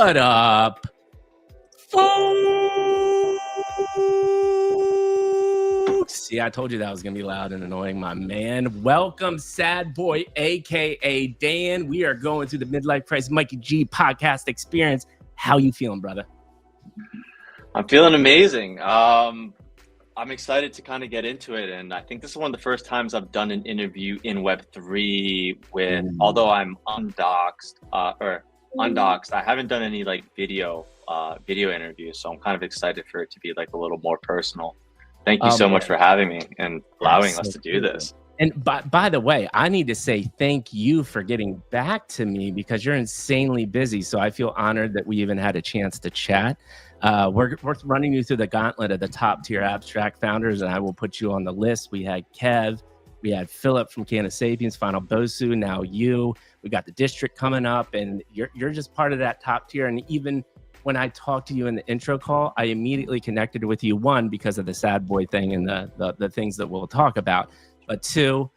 What up, folks? See, I told you that was going to be loud and annoying, my man. Welcome, Sadboy, a.k.a. Dan. We are going through the Midlife Crisis Mikey G podcast experience. How you feeling, brother? I'm feeling amazing. I'm excited to kind of get into it, and I think this is one of the first times I've done an interview in Web3 with, although I'm undoxed, I haven't done any like video interviews, so I'm kind of excited for it to be like a little more personal. Thank you so much for having me and allowing us to do this. And by the way, I need to say thank you for getting back to me because you're insanely busy. So I feel honored that we even had a chance to chat. We're running you through the gauntlet of the top tier abstract founders, and I will put you on the list. We had Kev, we had Philip from Canna Sapiens, Final Bosu, now you. We got the district coming up, and you're just part of that top tier. And even when I talked to you in the intro call, I immediately connected with you, one, because of the Sadboy thing and the things that we'll talk about. But two,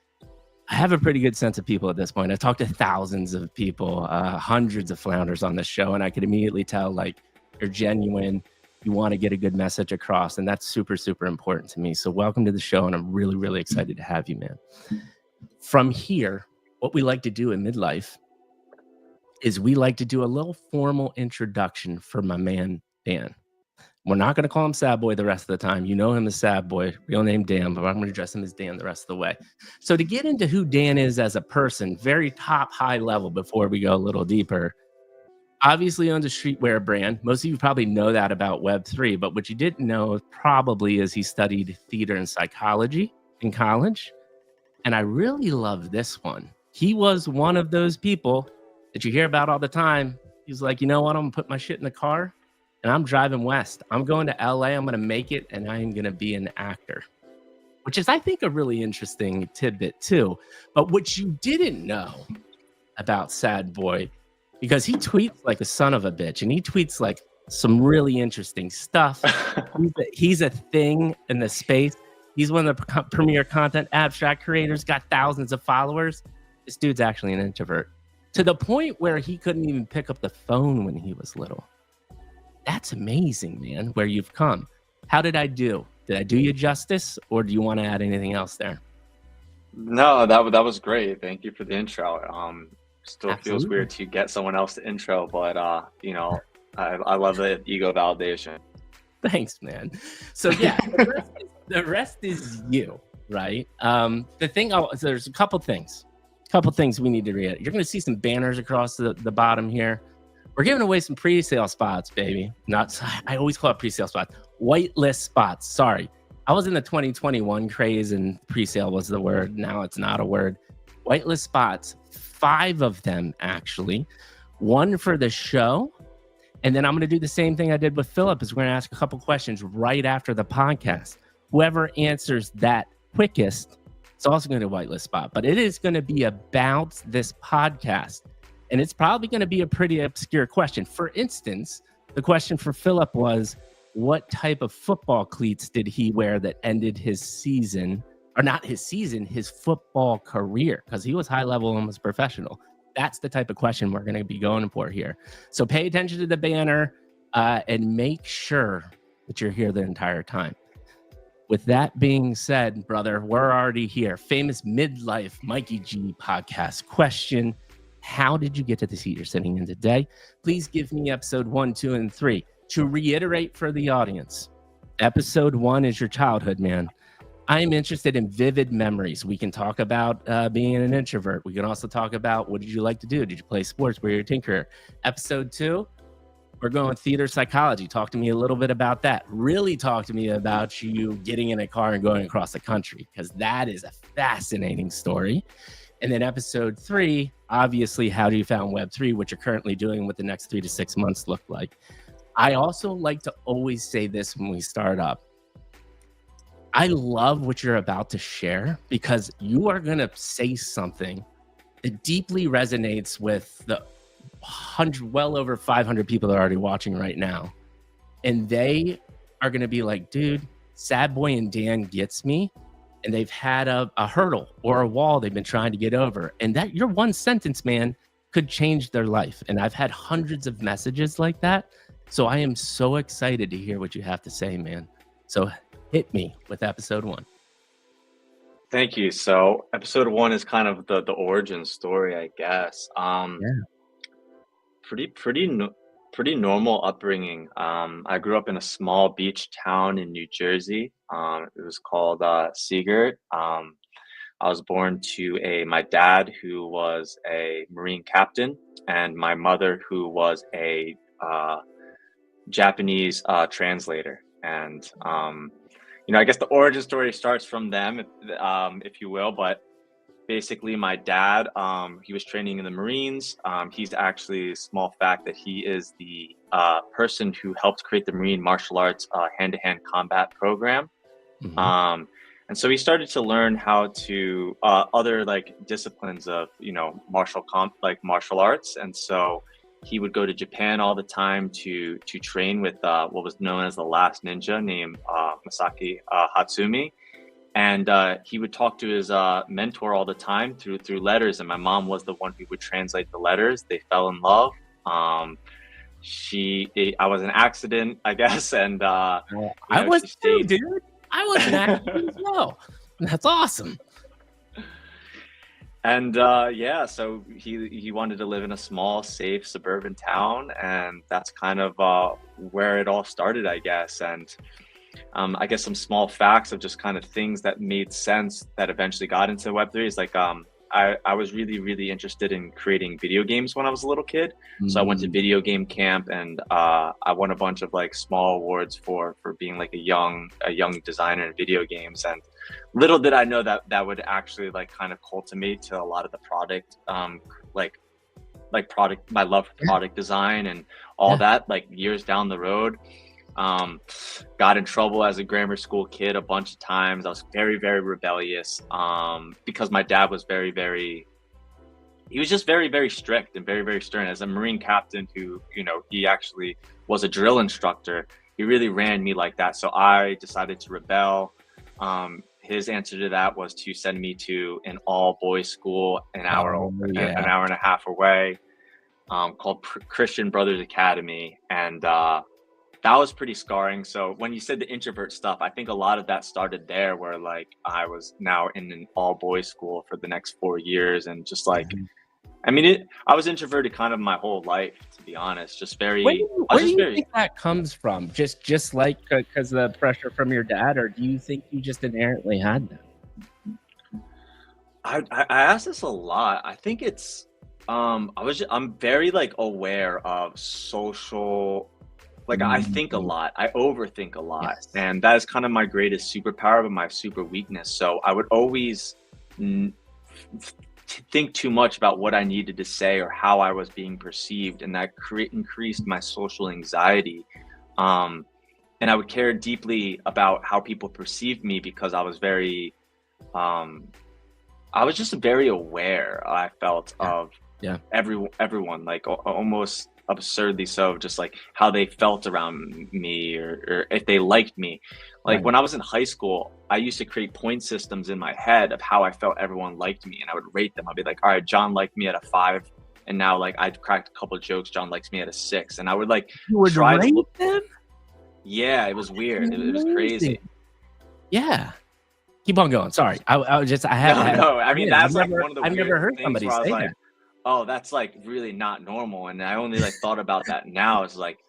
I have a pretty good sense of people at this point. I've talked to thousands of people, hundreds of flounders on this show, and I could immediately tell, like, you're genuine. You want to get a good message across, and that's super, super important to me. So welcome to the show, and I'm really, really excited to have you, man. From here, what we like to do in midlife is we like to do a little formal introduction for my man, Dan. We're not going to call him Sadboy the rest of the time. You know him as Sadboy, real name Dan, but I'm going to address him as Dan the rest of the way. So to get into who Dan is as a person, very top, high level before we go a little deeper, obviously owns a streetwear brand. Most of you probably know that about Web3, but what you didn't know probably is he studied theater and psychology in college. And I really love this one. He was one of those people that you hear about all the time. He's like, you know what? I'm going to put my shit in the car and I'm driving west. I'm going to LA. I'm going to make it, and I'm going to be an actor, which is, I think, a really interesting tidbit too. But what you didn't know about Sadboy, because he tweets like a son of a bitch, and he tweets like some really interesting stuff. He's a thing in the space. He's one of the premier content abstract creators, got thousands of followers. This dude's actually an introvert, to the point where he couldn't even pick up the phone when he was little. That's amazing, man, where you've come. How did I do? Did I do you justice, or do you want to add anything else there? No, that was great. Thank you for the intro. Still Absolutely. Feels weird to get someone else to intro, but I love the ego validation. Thanks, man. So yeah, the rest is you, right? There's a couple things we need to read. You're going to see some banners across the bottom here. We're giving away some pre-sale spots, baby. I always call it pre-sale spots. Whitelist spots. Sorry. I was in the 2021 craze and pre-sale was the word. Now it's not a word. Whitelist spots, 5 of them actually. 1 for the show. And then I'm going to do the same thing I did with Philip, is we're going to ask a couple questions right after the podcast. Whoever answers that quickest, it's also going to be a whitelist spot. But it is going to be about this podcast. And it's probably going to be a pretty obscure question. For instance, the question for Philip was, what type of football cleats did he wear that ended his season, or not his season, his football career? Because he was high level and was professional. That's the type of question we're going to be going for here. So pay attention to the banner and make sure that you're here the entire time. With that being said, brother, we're already here. Famous midlife Mikey G podcast question. How did you get to the seat you're sitting in today? Please give me episode 1, 2, and 3. To reiterate for the audience, episode 1 is your childhood, man. I am interested in vivid memories. We can talk about being an introvert. We can also talk about, what did you like to do? Did you play sports? Were you a tinkerer? Episode 2, we're going theater psychology. Talk to me a little bit about that. Really talk to me about you getting in a car and going across the country, because that is a fascinating story. And then episode 3, obviously, how do you found Web3, what you're currently doing, what the next 3 to 6 months look like. I also like to always say this when we start up. I love what you're about to share, because you are going to say something that deeply resonates with the well over 500 people that are already watching right now. And they are going to be like, dude, Sadboy and Dan gets me. And they've had a hurdle or a wall they've been trying to get over. And that your one sentence, man, could change their life. And I've had hundreds of messages like that. So I am so excited to hear what you have to say, man. So hit me with episode 1. Thank you. So episode 1 is kind of the origin story, I guess. Yeah. Pretty normal upbringing. I grew up in a small beach town in New Jersey. It was called Seagirt. I was born to my dad, who was a Marine captain, and my mother, who was a Japanese translator. And I guess the origin story starts from them, if you will. But basically, my dad, he was training in the Marines. He's actually, small fact, that he is the person who helped create the Marine martial arts hand-to-hand combat program. Mhm. And so he started to learn how to other like disciplines of martial arts. And so he would go to Japan all the time to train with what was known as the last ninja, named Masaki Hatsumi. And he would talk to his mentor all the time through letters, and my mom was the one who would translate the letters. They fell in love. I was an accident, I guess, and I was too, dude. I was an accident as well. That's awesome. And so he wanted to live in a small, safe suburban town, and that's kind of where it all started, I guess. And I guess some small facts of just kind of things that made sense that eventually got into Web3 is like I was really, really interested in creating video games when I was a little kid. So I went to video game camp, and I won a bunch of like small awards for being like a young designer in video games. And little did I know that would actually like kind of cultivate to a lot of the product, my love for product design and all that, like years down the road. Got in trouble as a grammar school kid a bunch of times. I was very, very rebellious because my dad was he was just very, very strict and very, very stern. As a Marine captain who, he actually was a drill instructor, he really ran me like that. So I decided to rebel. His answer to that was to send me to an all-boys school an hour and a half away, called Christian Brothers Academy. And that was pretty scarring. So when you said the introvert stuff, I think a lot of that started there, where like I was now in an all-boys school for the next 4 years, and just like, I was introverted kind of my whole life, to be honest. Just very. Where do you think that comes from? Just like because of the pressure from your dad, or do you think you just inherently had that? I ask this a lot. I think it's I'm very like aware of social. Like I think a lot, I overthink a lot, and that is kind of my greatest superpower, but my super weakness. So I would always think too much about what I needed to say or how I was being perceived, and that increased my social anxiety. And I would care deeply about how people perceived me, because I was just very aware, I felt, of everyone, like almost absurdly so, just like how they felt around me, or if they liked me. Like when I was in high school, I used to create point systems in my head of how I felt everyone liked me, and I would rate them. I'd be like, all right, John liked me at a 5, and now like I'd cracked a couple of jokes, John likes me at a 6, and I would like try to look them. Yeah, it was weird. It was crazy. Yeah, keep on going. Sorry, I was just I mean, that's like one of the I've never heard somebody say that. Oh, that's like really not normal. And I only like thought about that now. It's like,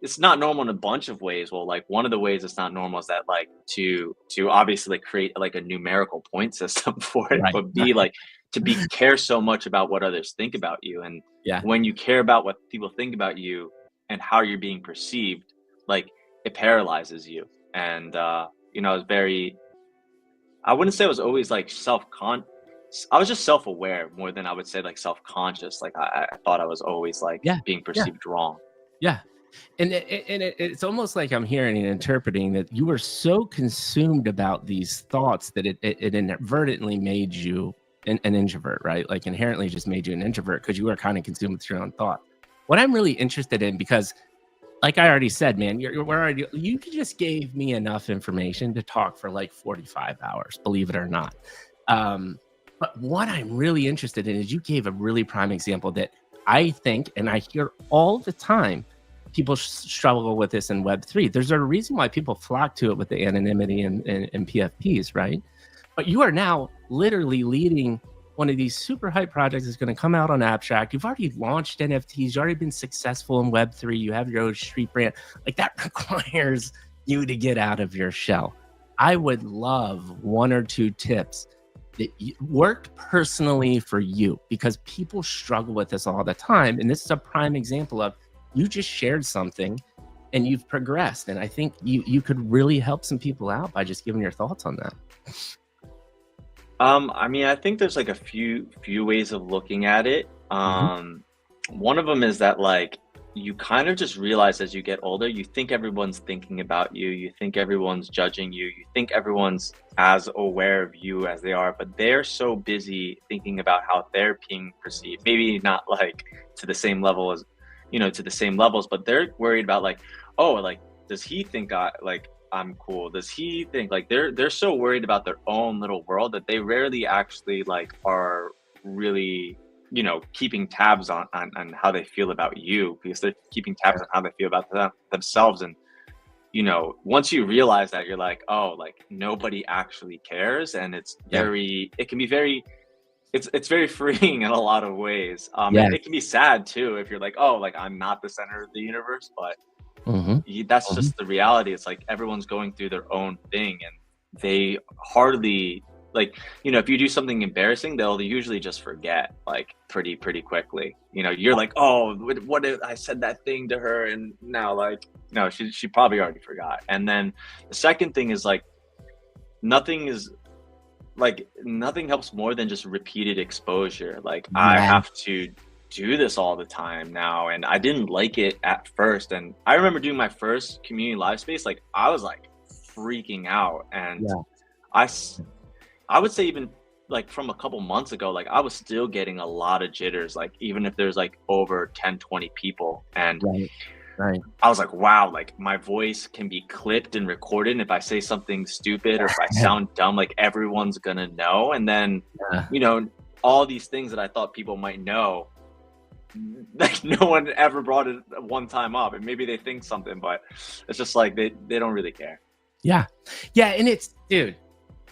it's not normal in a bunch of ways. Well, like one of the ways it's not normal is that like to obviously create like a numerical point system for it, but like to care so much about what others think about you. And when you care about what people think about you and how you're being perceived, like it paralyzes you. And I was I wouldn't say I was always like I was just self-aware more than I would say like self-conscious. Like I thought I was always like being perceived wrong. Yeah. And it's almost like I'm hearing and interpreting that you were so consumed about these thoughts that it inadvertently made you an introvert, right? Like inherently just made you an introvert because you were kind of consumed with your own thought. What I'm really interested in, because like I already said, man, you just gave me enough information to talk for like 45 hours, believe it or not. But what I'm really interested in is you gave a really prime example that I think, and I hear all the time, people struggle with this in Web3. There's a reason why people flock to it with the anonymity and PFPs, right? But you are now literally leading one of these super hype projects that's going to come out on Abstract. You've already launched NFTs. You've already been successful in Web3. You have your own street brand. Like, that requires you to get out of your shell. I would love 1 or 2 tips that worked personally for you, because people struggle with this all the time. And this is a prime example of, you just shared something and you've progressed. And I think you could really help some people out by just giving your thoughts on that. I mean, I think there's like a few ways of looking at it. One of them is that, like, you kind of just realize as you get older, you think everyone's thinking about you, you think everyone's judging you, you think everyone's as aware of you as they are, but they're so busy thinking about how they're being perceived. Maybe not like to the same level as, to the same levels, but they're worried about, like, oh, like, does he think I'm cool? Does he think, like, they're so worried about their own little world that they rarely actually, like, are really, keeping tabs on how they feel about you, because they're keeping tabs on how they feel about themselves. And, once you realize that, you're like, oh, like, nobody actually cares. And it's it can be very, it's very freeing in a lot of ways. It can be sad too, if you're like, oh, like, I'm not the center of the universe, but that's just the reality. It's like everyone's going through their own thing, and they hardly, like, if you do something embarrassing, they'll usually just forget, like, pretty quickly. You're like, oh, what if I said that thing to her, and now, like, no, she probably already forgot. And then the second thing is, like, nothing helps more than just repeated exposure. Like, I have to do this all the time now, and I didn't like it at first. And I remember doing my first community live space, like, I was like freaking out. And I would say, even like from a couple months ago, like, I was still getting a lot of jitters, like, even if there's like over 10-20 people. And I was like, wow, like, my voice can be clipped and recorded, and if I say something stupid or if I sound dumb, like, everyone's gonna know. And then all these things that I thought people might know, like, no one ever brought it one time up. And maybe they think something, but it's just like they don't really care. Yeah. And it's, dude,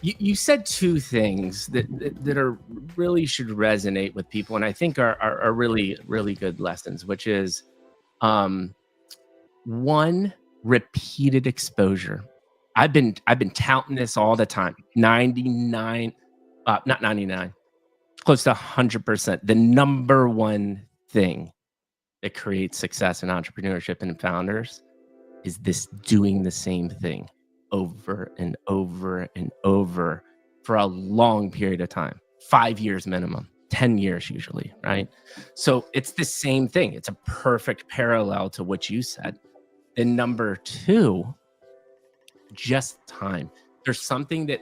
you said 2 things that are really should resonate with people, and I think are really, really good lessons, which is 1, repeated exposure. I've been touting this all the time. 99, not 99, close to 100%. The number 1 thing that creates success in entrepreneurship and founders is this doing the same thing over and over and over for a long period of time, 5 years minimum, 10 years usually, right? So it's the same thing. It's a perfect parallel to what you said. And number 2, just time. There's something that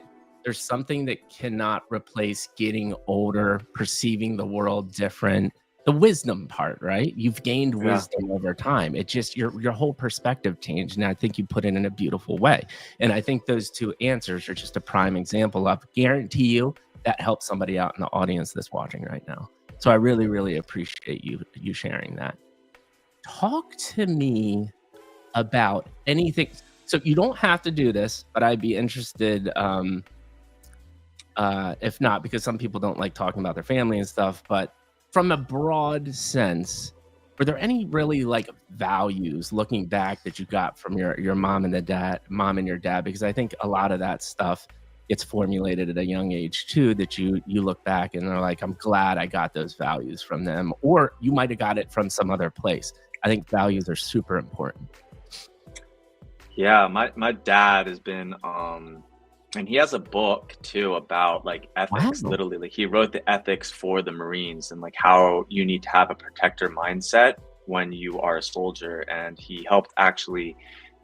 cannot replace getting older, perceiving the world different. The wisdom part, right? You've gained wisdom over time. It just, your whole perspective changed. And I think you put it in a beautiful way. And I think those 2 answers are just a prime example of, guarantee you that helps somebody out in the audience that's watching right now. So I really, really appreciate you sharing that. Talk to me about anything. So you don't have to do this, but I'd be interested, if not, because some people don't like talking about their family and stuff, but from a broad sense, were there any really, like, values looking back that you got from your mom and your dad? Because I think a lot of that stuff gets formulated at a young age too, that you look back and are like, I'm glad I got those values from them, or you might have got it from some other place. I think values are super important. Yeah, my dad has been and he has a book too about, like, ethics. Wow. Literally, like, he wrote the ethics for the Marines, and, like, how you need to have a protector mindset when you are a soldier. And he helped actually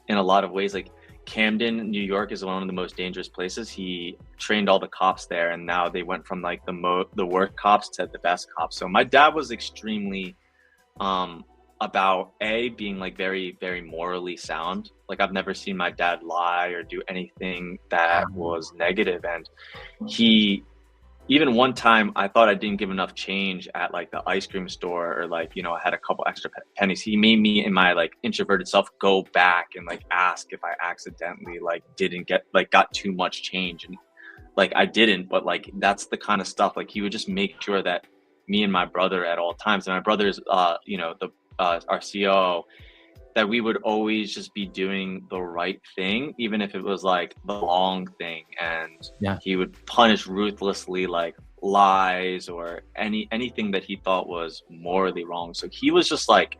in a lot of ways. Like, Camden, New York is one of the most dangerous places. He trained all the cops there, and now they went from, like, the worst cops to the best cops. So my dad was extremely about being, like, very, very morally sound. Like, I've never seen my dad lie or do anything that was negative. And he even one time I thought I didn't give enough change at like the ice cream store, or like, I had a couple extra pennies. He made me in my like introverted self go back and like ask if I accidentally like didn't get like got too much change. And like I didn't, but like that's the kind of stuff like he would just make sure that me and my brother at all times, and my brother's the our COO, that we would always just be doing the right thing, even if it was like the wrong thing. And Yeah. he would punish ruthlessly like lies or anything that he thought was morally wrong. So he was just like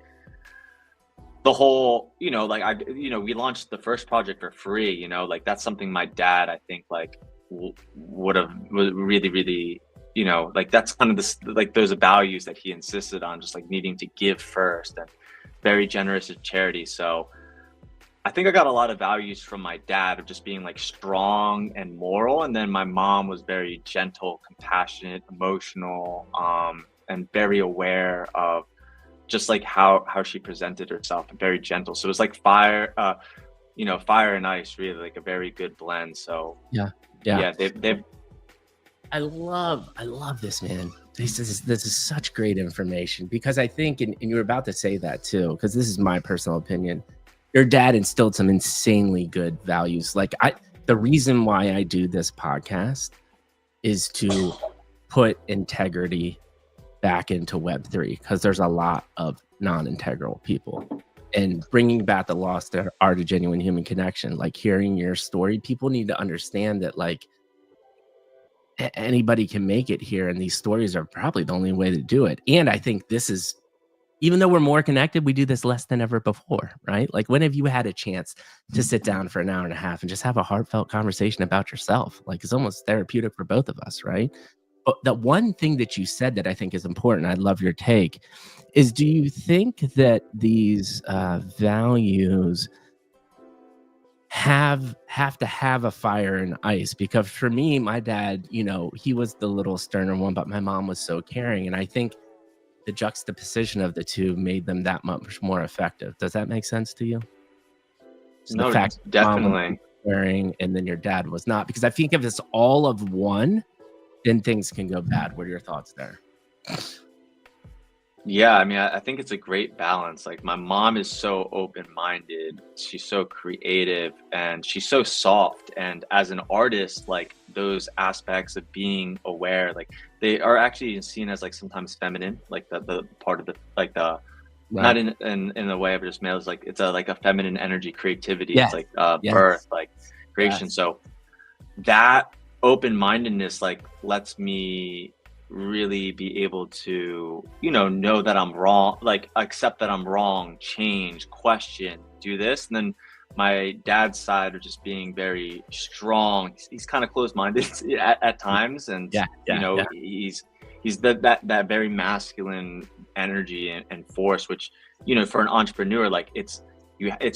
the whole, like we launched the first project for free, like that's something my dad, I think like would have really, really, like that's kind of this, like those values that he insisted on, just like needing to give first and very generous at charity. So I think I got a lot of values from my dad of just being like strong and moral. And then my mom was very gentle, compassionate, emotional, and very aware of just like how she presented herself, and very gentle. So it was like fire and ice, really like a very good blend. So yeah, they've I love this, man. This is such great information, because I think, and you were about to say that too, because this is my personal opinion. Your dad instilled some insanely good values. Like the reason why I do this podcast is to put integrity back into Web3, because there's a lot of non-integral people, and bringing back the lost art of genuine human connection. Like hearing your story, people need to understand that like anybody can make it here, and these stories are probably the only way to do it. And I think this is, even though we're more connected, we do this less than ever before, right? Like when have you had a chance to sit down for an hour and a half and just have a heartfelt conversation about yourself? Like it's almost therapeutic for both of us, right? But the one thing that you said that I think is important, I'd love your take, is do you think that these values have to have a fire and ice? Because for me, my dad, he was the little sterner one, but my mom was so caring. And I think the juxtaposition of the two made them that much more effective. Does that make sense to you? So no, the fact definitely caring and then your dad was not, because I think if it's all of one, then things can go bad. What are your thoughts there? Yeah, I mean, I think it's a great balance. Like my mom is so open-minded, she's so creative, and she's so soft. And as an artist, like those aspects of being aware, like they are actually seen as like sometimes feminine, like the part of the like the Right. not in the way of just males, like it's like a feminine energy, creativity. Yes. It's like birth, like creation. Yes. So that open-mindedness like lets me really be able to know that I'm wrong, like accept that I'm wrong, change, question, do this. And then my dad's side of just being very strong, he's kind of closed-minded at times. And he's that very masculine energy and force, which for an entrepreneur, like it's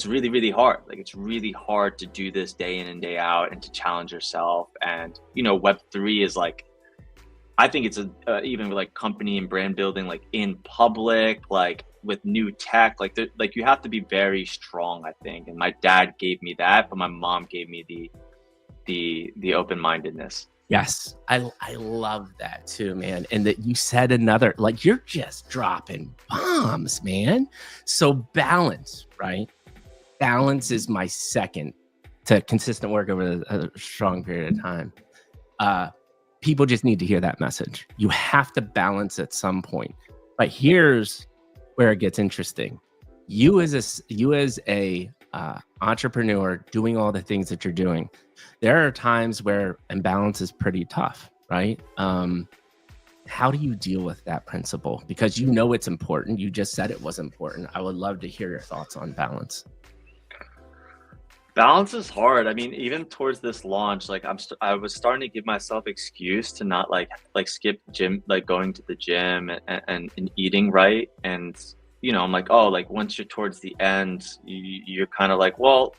really, really hard. Like it's really hard to do this day in and day out and to challenge yourself. And Web3 is like, I think it's even like company and brand building, like in public, like with new tech, like you have to be very strong, I think. And my dad gave me that, but my mom gave me the open-mindedness. Yes, I love that too, man. And that you said another, like you're just dropping bombs, man. So balance, right? Balance is my second to consistent work over a strong period of time. People just need to hear that message. You have to balance at some point. But here's where it gets interesting. You as a entrepreneur doing all the things that you're doing, there are times where imbalance is pretty tough, right? How do you deal with that principle? Because it's important. You just said it was important. I would love to hear your thoughts on balance. Balance is hard. I mean, even towards this launch, like I was starting to give myself excuse to not like skip gym, like going to the gym and eating right. And I'm like, oh, like once you're towards the end, you're kind of like, well,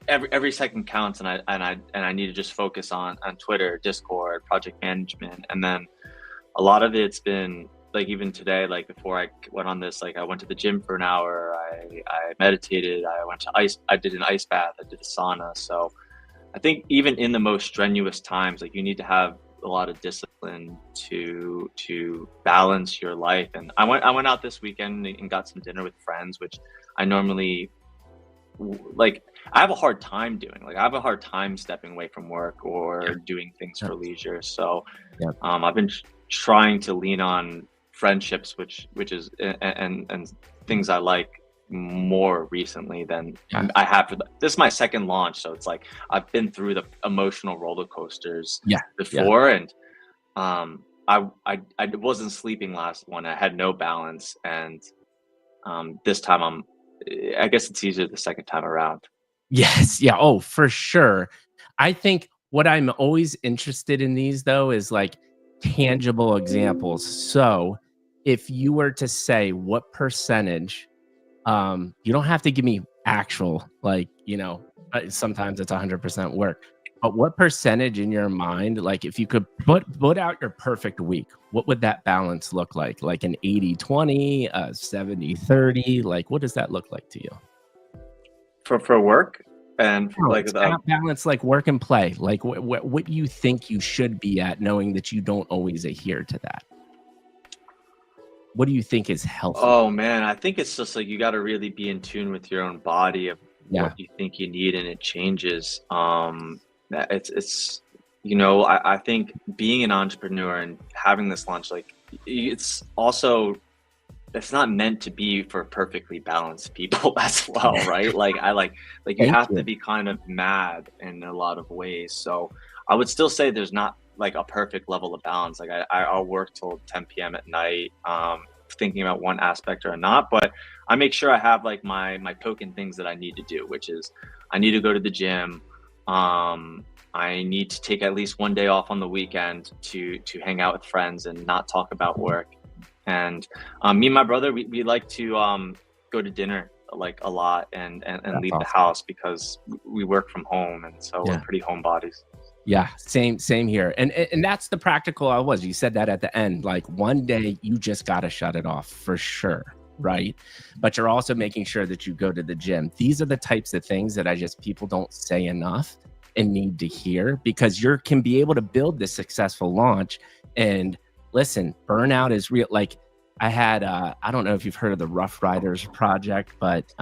every second counts, and I need to just focus on Twitter, Discord, project management. And then a lot of it's been like, even today, like before I went on this, like I went to the gym for an hour, I meditated, I did an ice bath, I did a sauna. So I think even in the most strenuous times, like you need to have a lot of discipline to balance your life. And I went out this weekend and got some dinner with friends, which I normally like. I have a hard time doing. Like I have a hard time stepping away from work or doing things for leisure. So Yeah. I've been trying to lean on friendships, which is and things I like more recently than Yeah. I have for this is my second launch, so it's like I've been through the emotional roller coasters Yeah. before, and I wasn't sleeping last one. I had no balance, and this time I guess it's easier the second time around. Yes. Yeah. Oh, for sure. I think what I'm always interested in these though is like tangible examples. So if you were to say what percentage, you don't have to give me actual, like, sometimes it's 100% work, but what percentage in your mind, like if you could put out your perfect week, what would that balance look like? Like an 80-20, 70-30, like what does that look like to you? For work and like Balance like work and play. Like what you think you should be at, knowing that you don't always adhere to that. What do you think is healthy? oh man, I think it's just like you got to really be in tune with your own body of Yeah. what you think you need, and it changes. It's I think being an entrepreneur and having this launch, like it's also it's not meant to be for perfectly balanced people as well, right? Like I like you Thank have to you. be kind of mad in a lot of ways. So I would still say there's not like a perfect level of balance. Like I'll work till 10 p.m. at night, thinking about one aspect or not, but I make sure I have like my token things that I need to do, which is I need to go to the gym. I need to take at least one day off on the weekend to hang out with friends and not talk about work. And me and my brother, we like to go to dinner like a lot and That's leave the awesome. house because we work from home, and so we're Yeah. pretty homebodies. Yeah, same here. And that's the practical I was. You said that at the end. Like one day you just got to shut it off for sure, right? But you're also making sure that you go to the gym. These are the types of things that I just people don't say enough and need to hear, because you can be able to build this successful launch. And listen, burnout is real. Like I had I don't know if you've heard of the Rough Riders project, but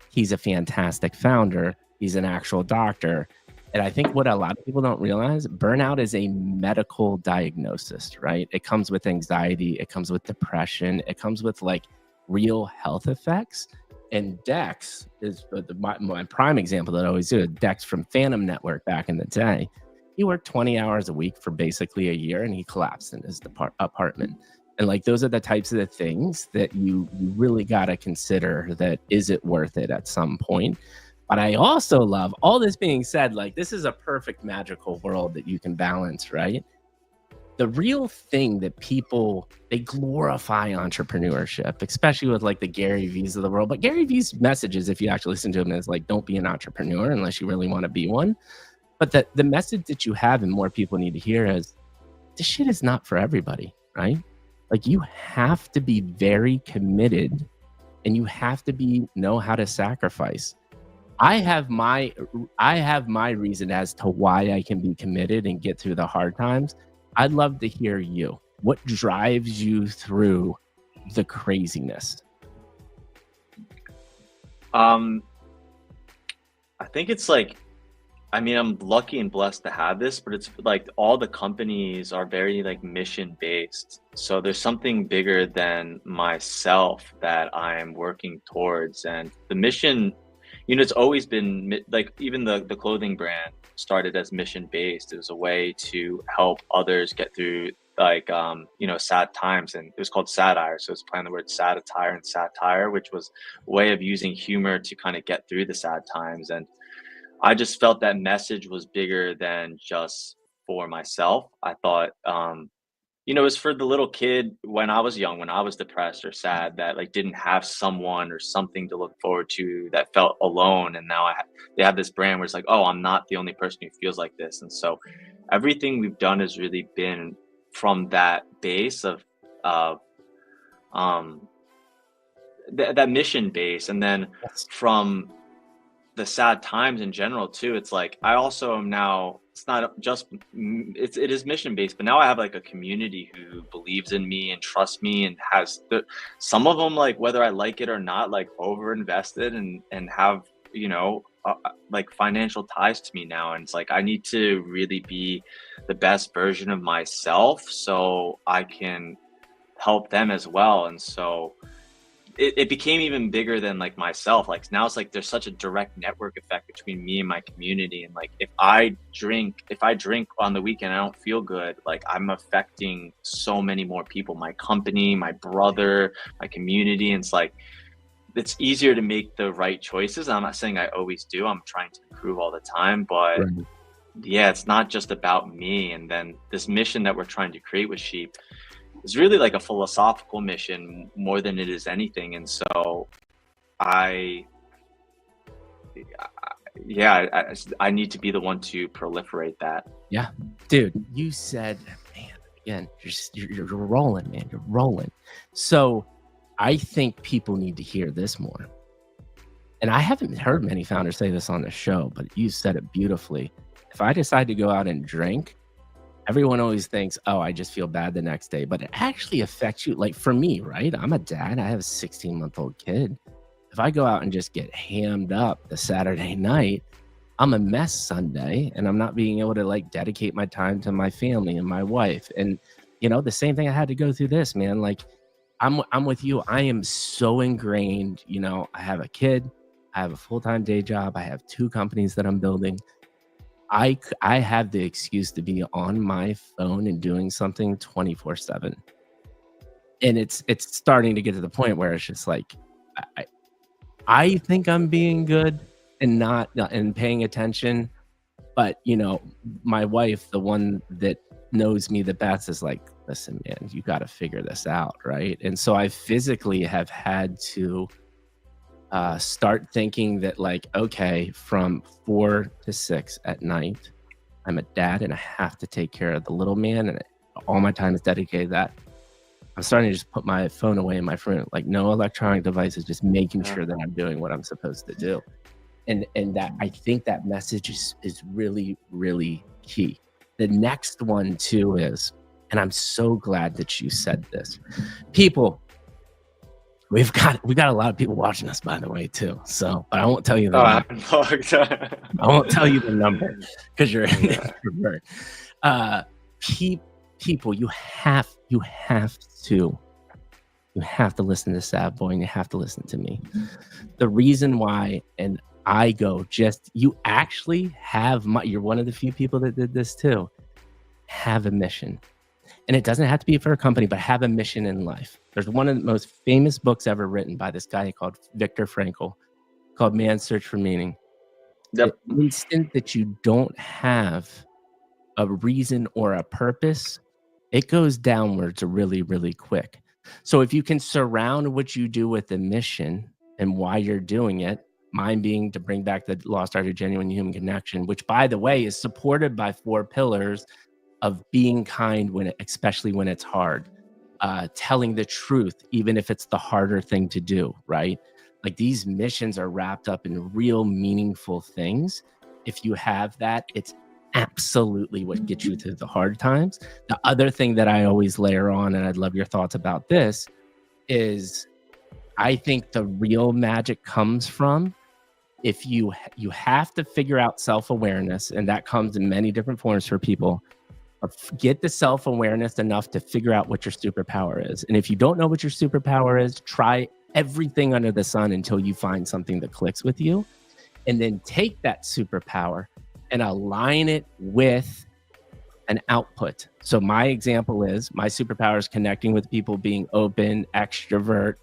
he's a fantastic founder. He's an actual doctor. And I think what a lot of people don't realize, burnout is a medical diagnosis, right? It comes with anxiety, it comes with depression, it comes with like real health effects. And Dex is my prime example that I always do. Dex from Phantom Network back in the day. He worked 20 hours a week for basically a year, and he collapsed in his apartment. And like those are the types of the things that you really got to consider, that is it worth it at some point. But I also love, all this being said, like this is a perfect magical world that you can balance, right? The real thing that people, they glorify entrepreneurship, especially with like the Gary V's of the world. But Gary V's messages, if you actually listen to him, is like, don't be an entrepreneur unless you really want to be one. But the message that you have and more people need to hear is, this shit is not for everybody, right? Like you have to be very committed, and you have to know how to sacrifice. I have my reason as to why I can be committed and get through the hard times. I'd love to hear you. What drives you through the craziness? Um, I think it's like, I mean, I'm lucky and blessed to have this, but it's like all the companies are very like mission based. So there's something bigger than myself that I'm working towards. And the mission, it's always been like, even the clothing brand started as mission based. It was a way to help others get through like, sad times. And it was called satire. So it's playing the word sad attire and satire, which was a way of using humor to kind of get through the sad times. And I just felt that message was bigger than just for myself. I thought, it was for the little kid when I was young, when I was depressed or sad, that like didn't have someone or something to look forward to, that felt alone. And now they have this brand where it's like, oh, I'm not the only person who feels like this. And so everything we've done has really been from that base of um, that mission base, and then Yes. from the sad times in general too. It's like I also am now it's not just it is mission based, but now I have like a community who believes in me and trusts me and has some of them, like whether I like it or not, like over invested and have, you know, like financial ties to me now. And it's like I need to really be the best version of myself so I can help them as well. And so it became even bigger than like myself. Like now it's like there's such a direct network effect between me and my community. And like if I drink on the weekend, I don't feel good, like I'm affecting so many more people, my company, my brother, my community. And it's like it's easier to make the right choices. I'm not saying I always do. I'm trying to improve all the time, but Right. yeah, it's not just about me. And then this mission that we're trying to create with Sheep is really like a philosophical mission more than it is anything. And so I need to be the one to proliferate that. Yeah, dude, you said, man, again, you're rolling, man, you're rolling. So I think people need to hear this more. And I haven't heard many founders say this on the show, but you said it beautifully. If I decide to go out and drink, everyone always thinks, oh, I just feel bad the next day, but it actually affects you. Like for me, right? I'm a dad. I have a 16-month-old kid. If I go out and just get hammed up the Saturday night, I'm a mess Sunday, and I'm not being able to like dedicate my time to my family and my wife. And, you know, the same thing I had to go through this, man. Like I'm with you. I am so ingrained, you know, I have a kid, I have a full-time day job. I have 2 companies that I'm building. I have the excuse to be on my phone and doing something 24/7. And it's starting to get to the point where it's just like, I think I'm being good and not and paying attention. But, you know, my wife, the one that knows me the best, is like, listen, man, you got to figure this out. Right. And so I physically have had to start thinking that like, okay, from 4 to 6 at night, I'm a dad and I have to take care of the little man, and all my time is dedicated to that. I'm starting to just put my phone away in my room, like no electronic devices, just making sure that I'm doing what I'm supposed to do. And that, I think that message is really, really key. The next one too is, and I'm so glad that you said this, people, we've got a lot of people watching us, by the way, too. So, but I won't tell you the number. I won't tell you the number because you're an introvert. People, you have to listen to Sadboy, and you have to listen to me. The reason why, and I go, you actually have you're one of the few people that did this too. Have a mission. And it doesn't have to be for a company, but have a mission in life. There's one of the most famous books ever written by this guy called Viktor Frankl, called Man's Search for Meaning. Yep. The instant that you don't have a reason or a purpose, it goes downwards really, really quick. So if you can surround what you do with a mission and why you're doing it, mine being to bring back the lost art of genuine human connection, which, by the way, is supported by 4 pillars of being kind especially when it's hard, telling the truth, even if it's the harder thing to do, right? Like these missions are wrapped up in real meaningful things. If you have that, it's absolutely what gets you through the hard times. The other thing that I always layer on, and I'd love your thoughts about this, is I think the real magic comes from, if you have to figure out self-awareness, and that comes in many different forms for people. Get the self-awareness enough to figure out what your superpower is. And if you don't know what your superpower is, try everything under the sun until you find something that clicks with you. And then take that superpower and align it with an output. So my example is, my superpower is connecting with people, being open, extrovert,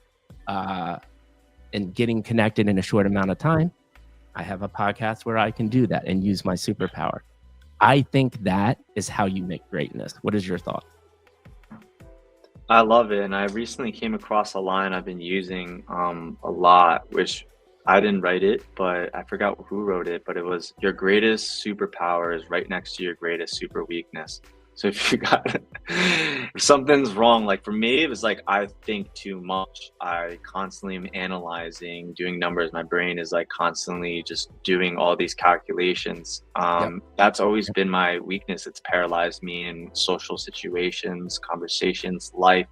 and getting connected in a short amount of time. I have a podcast where I can do that and use my superpower. I think that is how you make greatness. What is your thought? I love it. And I recently came across a line I've been using a lot, which I didn't write it, but I forgot who wrote it, but it was, your greatest superpower is right next to your greatest super weakness. So if you got if something's wrong, like for me, it was like I think too much. I constantly am analyzing, doing numbers. My brain is like constantly just doing all these calculations. Yep. That's always been my weakness. It's paralyzed me in social situations, conversations, life,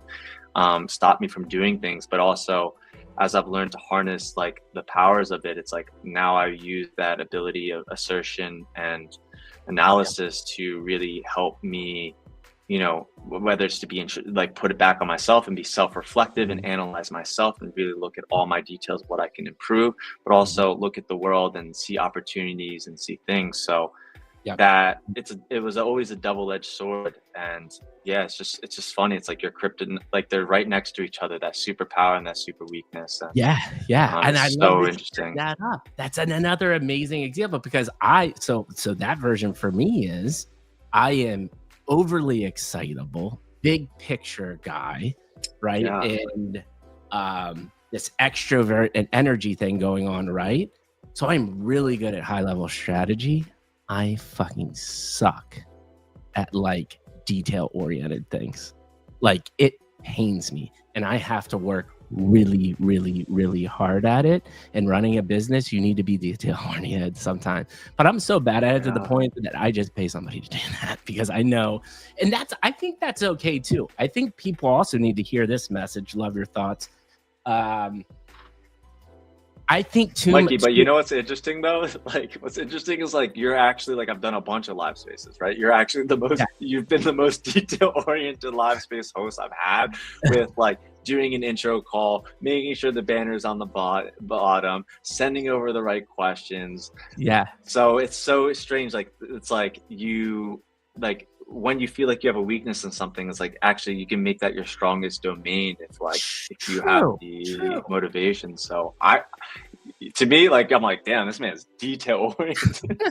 stopped me from doing things. But also, as I've learned to harness like the powers of it, it's like now I use that ability of assertion and analysis to really help me, you know, whether it's to be like put it back on myself and be self-reflective and analyze myself and really look at all my details, what I can improve, but also look at the world and see opportunities and see things. So that it was always a double-edged sword. And yeah, it's just funny. It's like your krypton, like they're right next to each other, that superpower and that super weakness. And, and I so love interesting. that up. That's another amazing example, because so that version for me is I am overly excitable, big picture guy, right? And this extrovert and energy thing going on, right? So I'm really good at high level strategy. I fucking suck at like detail oriented things. Like it pains me, and I have to work really, really, really hard at it. And running a business, you need to be detail oriented sometimes. But I'm so bad at it to the point that I just pay somebody to do that, because I know, and I think that's okay too. I think people also need to hear this message. Love your thoughts. I think too, Mikey, but you know what's interesting though? Like what's interesting is like you're actually like, I've done a bunch of live spaces, right? You're actually the most you've been the most detail oriented live space host I've had, with like doing an intro call, making sure the banner's on the bottom, sending over the right questions. So it's so strange. Like it's like you like when you feel like you have a weakness in something, it's like actually you can make that your strongest domain if you have the motivation. So to me, like I'm like, damn, this man's detail oriented.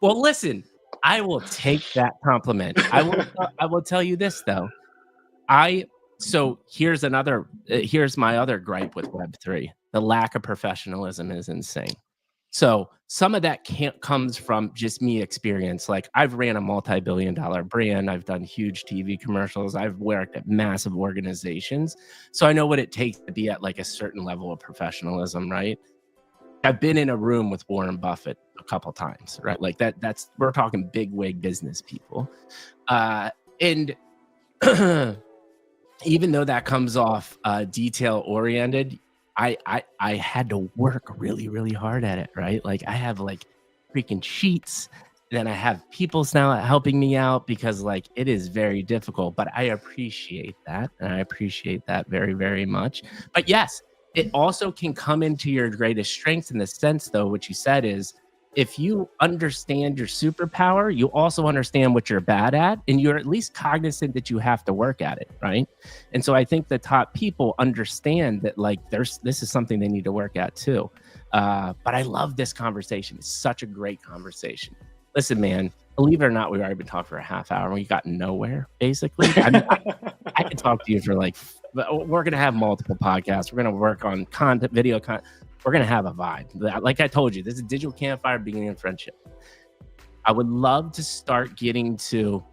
Well, listen, I will take that compliment. I will tell you this though. So here's my other gripe with Web3. The lack of professionalism is insane. So some of that comes from just me experience. Like I've ran a multi-billion-dollar brand. I've done huge TV commercials. I've worked at massive organizations. So I know what it takes to be at like a certain level of professionalism, right? I've been in a room with Warren Buffett a couple times, right? Like that's we're talking big wig business people. And even though that comes off detail oriented, I had to work really, really hard at it, right? Like I have like freaking sheets, and then I have people now helping me out, because like it is very difficult, but I appreciate that. And I appreciate that very, very much. But yes, it also can come into your greatest strengths in the sense though, what you said is, if you understand your superpower, you also understand what you're bad at, and you're at least cognizant that you have to work at it, right? And so I think the top people understand that like this is something they need to work at too. But I love this conversation. It's such a great conversation. Listen, man, believe it or not, we've already been talking for a half hour and we got nowhere, basically. I can talk to you for like, we're going to have multiple podcasts. We're going to work on content, video content. We're going to have a vibe. Like I told you, this is Digital Campfire, beginning of friendship. I would love to start getting to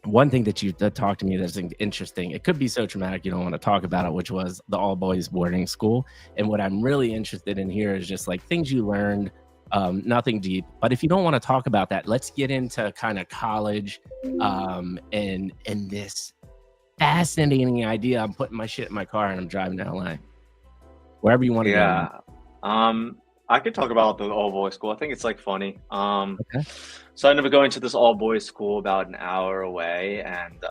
one thing that you talked to me that's interesting. It could be so traumatic you don't want to talk about it, which was the all boys boarding school. And what I'm really interested in here is just like things you learned, nothing deep. But if you don't want to talk about that, let's get into kind of college and this fascinating idea. I'm putting my shit in my car and I'm driving to LA. Wherever you want to go. I could talk about the all boys school. I think it's like funny. So I ended up going to this all boys school about an hour away, and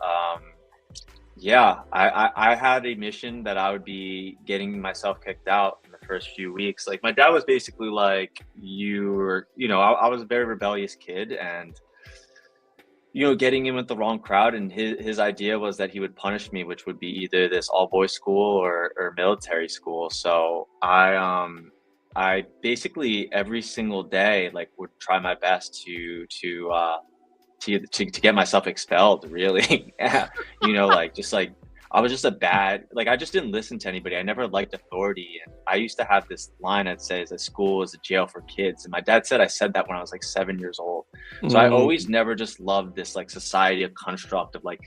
I had a mission that I would be getting myself kicked out in the first few weeks. Like my dad was basically like, I was a very rebellious kid, and getting in with the wrong crowd, and his idea was that he would punish me, which would be either this all boys school or military school. So I basically every single day like would try my best to get myself expelled, really. I was just I just didn't listen to anybody. I never liked authority. And I used to have this line that says that school is a jail for kids. And my dad said I said that when I was like 7 years old. So I always never just loved this like society of construct of like,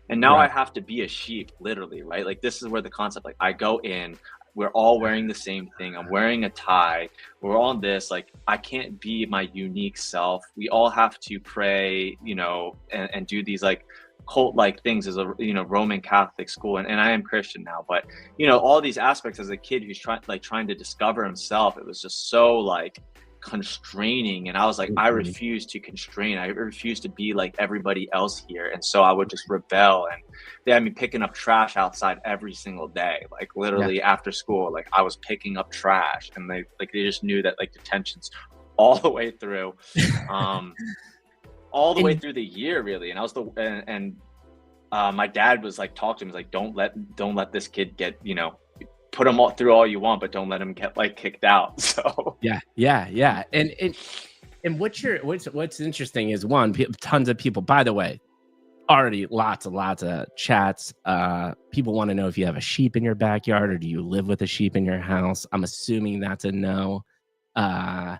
And now I Right. have to be a sheep, literally, right? Like this is where the concept, like I go in, we're all wearing the same thing. I'm wearing a tie. We're all in this, like I can't be my unique self. We all have to pray, and do these like cult like things as a Roman Catholic school. And I am Christian now, but all these aspects as a kid who's trying to discover himself, it was just so like constraining. And I was like, I Mhm. refuse to constrain. I refuse to be like everybody else here. And so I would just rebel. And they had me picking up trash outside every single day, like Yeah. literally after school. Like I was picking up trash, and they just knew that like detention's all the way through, um all the way And through the year, really. And I was my dad was like, talk to him. He's like, don't let this kid get, put him all through all you want, but don't let him get like kicked out. So yeah. And what's interesting is one, tons of people, by the way, already lots and lots of chats. People want to know if you have a sheep in your backyard or do you live with a sheep in your house? I'm assuming that's a no. Uh,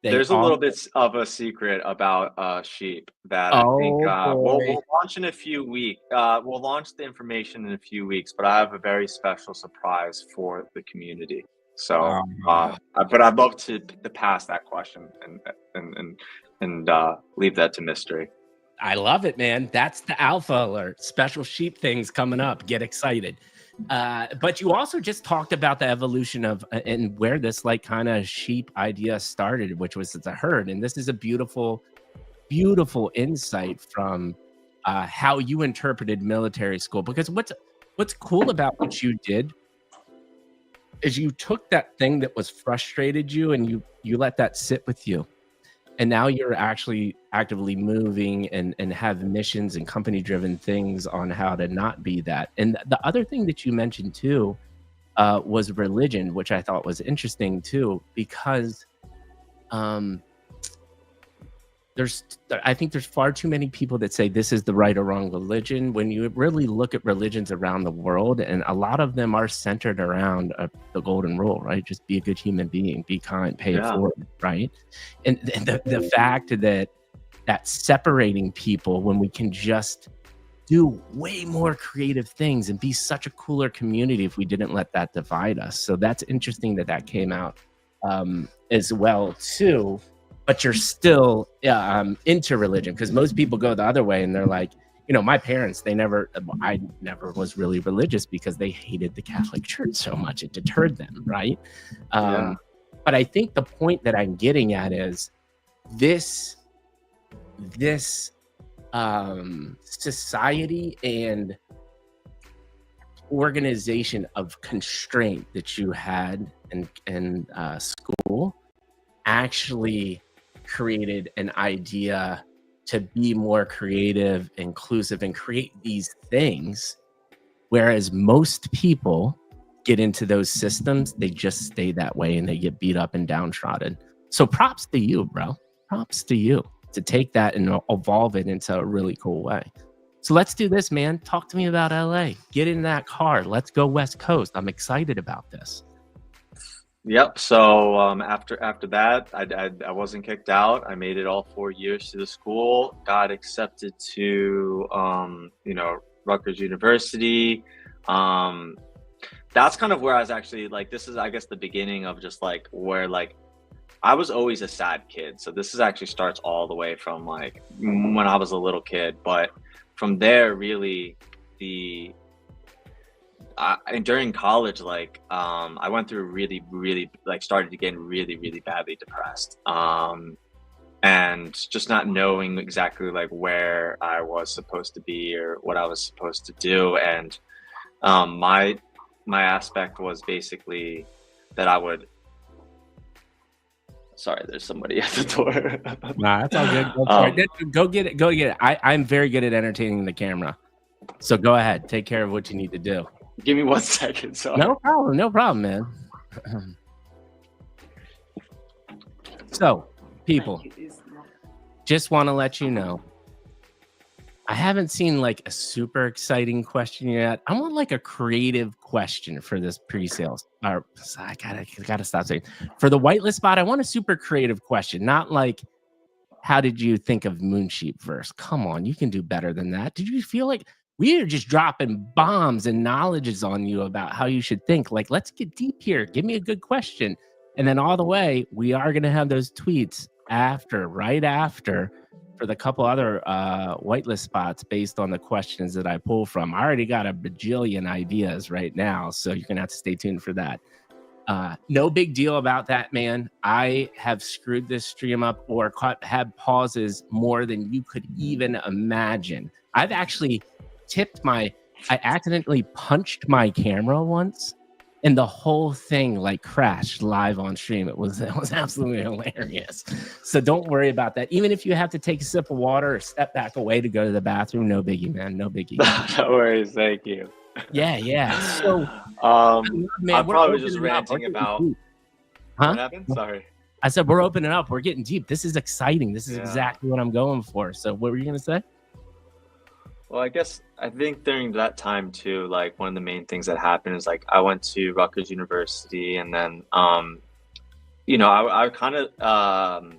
they there's a all, little bit of a secret about sheep that I think oh we'll boy. we'll launch in a few weeks. We'll launch the information in a few weeks, but I have a very special surprise for the community. So, Uh, but I'd love to pass that question and leave that to mystery. I love it, man. That's the alpha alert. Special sheep things coming up. Get excited. But you also just talked about the evolution of and where this like kind of sheep idea started, which was the herd. And this is a beautiful, beautiful insight from how you interpreted military school. Because what's cool about what you did is you took that thing that was frustrated you and you let that sit with you, and now you're actually actively moving and have missions and company driven things on how to not be that. And the other thing that you mentioned too was religion, which I thought was interesting too, because um, I think there's far too many people that say this is the right or wrong religion when you really look at religions around the world, and a lot of them are centered around the golden rule, right? Just be a good human being, be kind, pay it Yeah. forward, right? And the fact that separating people when we can just do way more creative things and be such a cooler community if we didn't let that divide us. So that's interesting that came out as well too. But you're still into religion, because most people go the other way and they're like, my parents, I never was really religious because they hated the Catholic Church so much. It deterred them, right? Yeah. But I think the point that I'm getting at is this society and organization of constraint that you had in school actually created an idea to be more creative, inclusive, and create these things. Whereas most people get into those systems, they just stay that way and they get beat up and downtrodden. So props to you, bro. Props to you to take that and evolve it into a really cool way. So let's do this, man. Talk to me about LA. Get in that car. Let's go West Coast. I'm excited about this. Yep. So after that, I wasn't kicked out. I made it all 4 years to the school. Got accepted to Rutgers University. That's kind of where I was actually like. This is, I guess, the beginning of just like where like I was always a sad kid. So this is actually starts all the way from like when I was a little kid. But from there, really, and during college, like I went through really like started to get really badly depressed, and just not knowing exactly like where I was supposed to be or what I was supposed to do. And my aspect was basically that I would. Sorry, there's somebody at the door. Nah, that's all good. Go get it. Go get it. I'm very good at entertaining the camera. So go ahead. Take care of what you need to do. Give me 1 second. Sorry. No problem. No problem, man. So, people, just want to let you know, I haven't seen like a super exciting question yet. I want like a creative question for this pre-sales. Or I gotta stop saying. For the whitelist spot, I want a super creative question, not like, how did you think of Moonsheep verse? Come on, you can do better than that. Did you feel like we are just dropping bombs and knowledges on you about how you should think. Like, let's get deep here. Give me a good question. And then all the way, we are going to have those tweets right after, for the couple other whitelist spots based on the questions that I pull from. I already got a bajillion ideas right now, so you're going to have to stay tuned for that. No big deal about that, man. I have screwed this stream up or had pauses more than you could even imagine. I've actually I accidentally punched my camera once, and the whole thing like crashed live on stream. It was absolutely hilarious. So don't worry about that. Even if you have to take a sip of water or step back away to go to the bathroom, no biggie, man. No biggie. No worries. Thank you. Yeah. So, man, I'm probably just ranting about what happened. Sorry. I said we're opening up. We're getting deep. This is exciting. This is exactly what I'm going for. So, what were you gonna say? Well, I think during that time too, like one of the main things that happened is like I went to Rutgers University, and then I kind of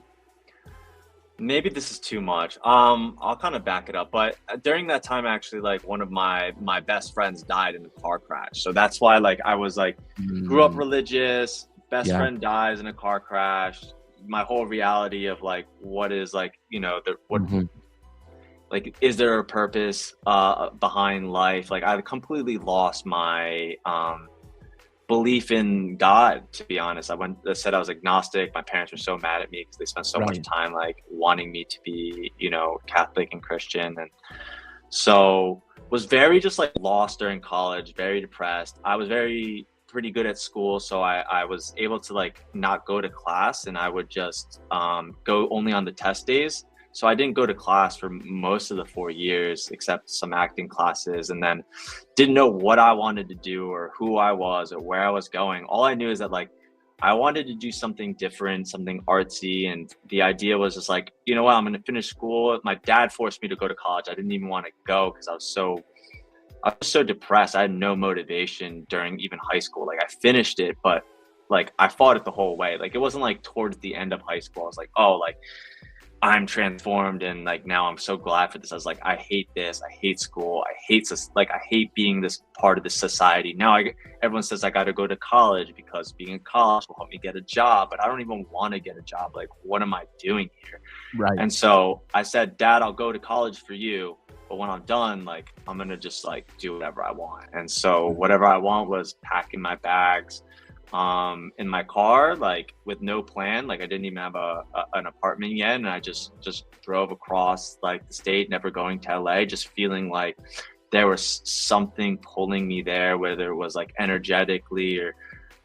maybe this is too much. I'll kind of back it up, but during that time, actually, like one of my best friends died in a car crash. So that's why, like, I was like, grew up religious. Best friend dies in a car crash. My whole reality of like, what is like, like, is there a purpose behind life? Like, I completely lost my belief in God, to be honest. I said I was agnostic. My parents were so mad at me because they spent so much time like wanting me to be, Catholic and Christian. And so was very just like lost during college, very depressed. I was pretty good at school. So I was able to like not go to class, and I would just go only on the test days. So I didn't go to class for most of the 4 years, except some acting classes, and then didn't know what I wanted to do or who I was or where I was going. All I knew is that like I wanted to do something different, something artsy. And the idea was just like, you know what, I'm going to finish school. My dad forced me to go to college. I didn't even want to go because I was so depressed. I had no motivation during even high school. Like I finished it, but like I fought it the whole way. Like it wasn't like towards the end of high school I was like, oh, like I'm transformed and like now I'm so glad for this. I was like, I hate this. I hate school. I hate this. Like I hate being this part of this society. Now everyone says I got to go to college because being in college will help me get a job, but I don't even want to get a job. Like, what am I doing here? Right. And so I said, Dad, I'll go to college for you, but when I'm done, like I'm gonna just like do whatever I want. And so whatever I want was packing my bags in my car, like with no plan. Like I didn't even have an apartment yet, and I just drove across like the state, never going to LA, just feeling like there was something pulling me there, whether it was like energetically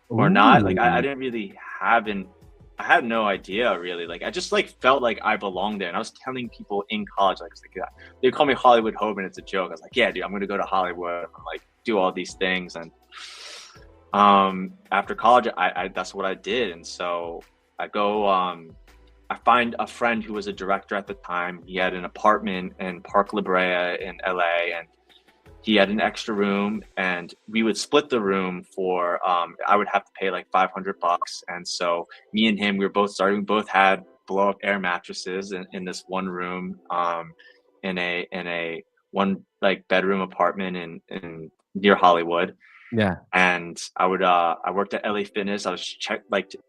or not. Like I didn't really I had no idea really. Like I just like felt like I belonged there. And I was telling people in college, like, they call me Hollywood Hope, and it's a joke. I was like, yeah, dude, I'm gonna go to Hollywood and like do all these things. And after college, I that's what I did. And so I go, I find a friend who was a director at the time. He had an apartment in Park La Brea in LA, and he had an extra room, and we would split the room for, I would have to pay like $500. And so me and him, we both had blow up air mattresses in this one room, in a one like bedroom apartment in near Hollywood. Yeah. And I worked at LA Fitness. I was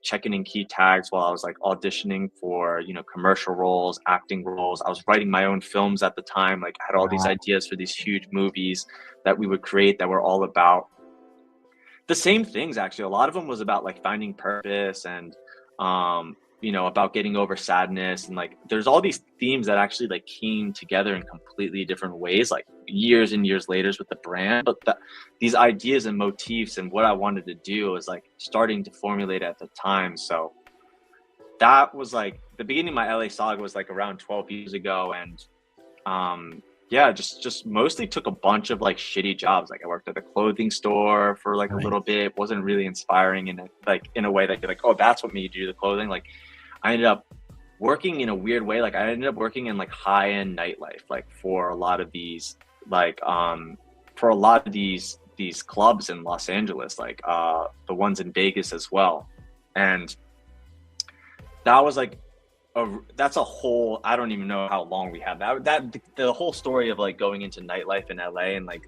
checking in key tags while I was like auditioning for, commercial roles, acting roles. I was writing my own films at the time. Like I had all these ideas for these huge movies that we would create that were all about the same things. Actually, a lot of them was about like finding purpose and, about getting over sadness. And like, there's all these themes that actually like came together in completely different ways, like years and years later with the brand. But these ideas and motifs and what I wanted to do was like starting to formulate at the time. So that was like the beginning of my LA saga was like around 12 years ago. And just mostly took a bunch of like shitty jobs. Like I worked at a clothing store for like a little bit. It wasn't really inspiring in a way that you're like, oh, that's what made you do the clothing. Like I ended up working in a weird way. Like I ended up working in like high-end nightlife, like for a lot of these these clubs in Los Angeles, like the ones in Vegas as well. And that was like that's a whole, I don't even know how long we had that the whole story of like going into nightlife in LA and like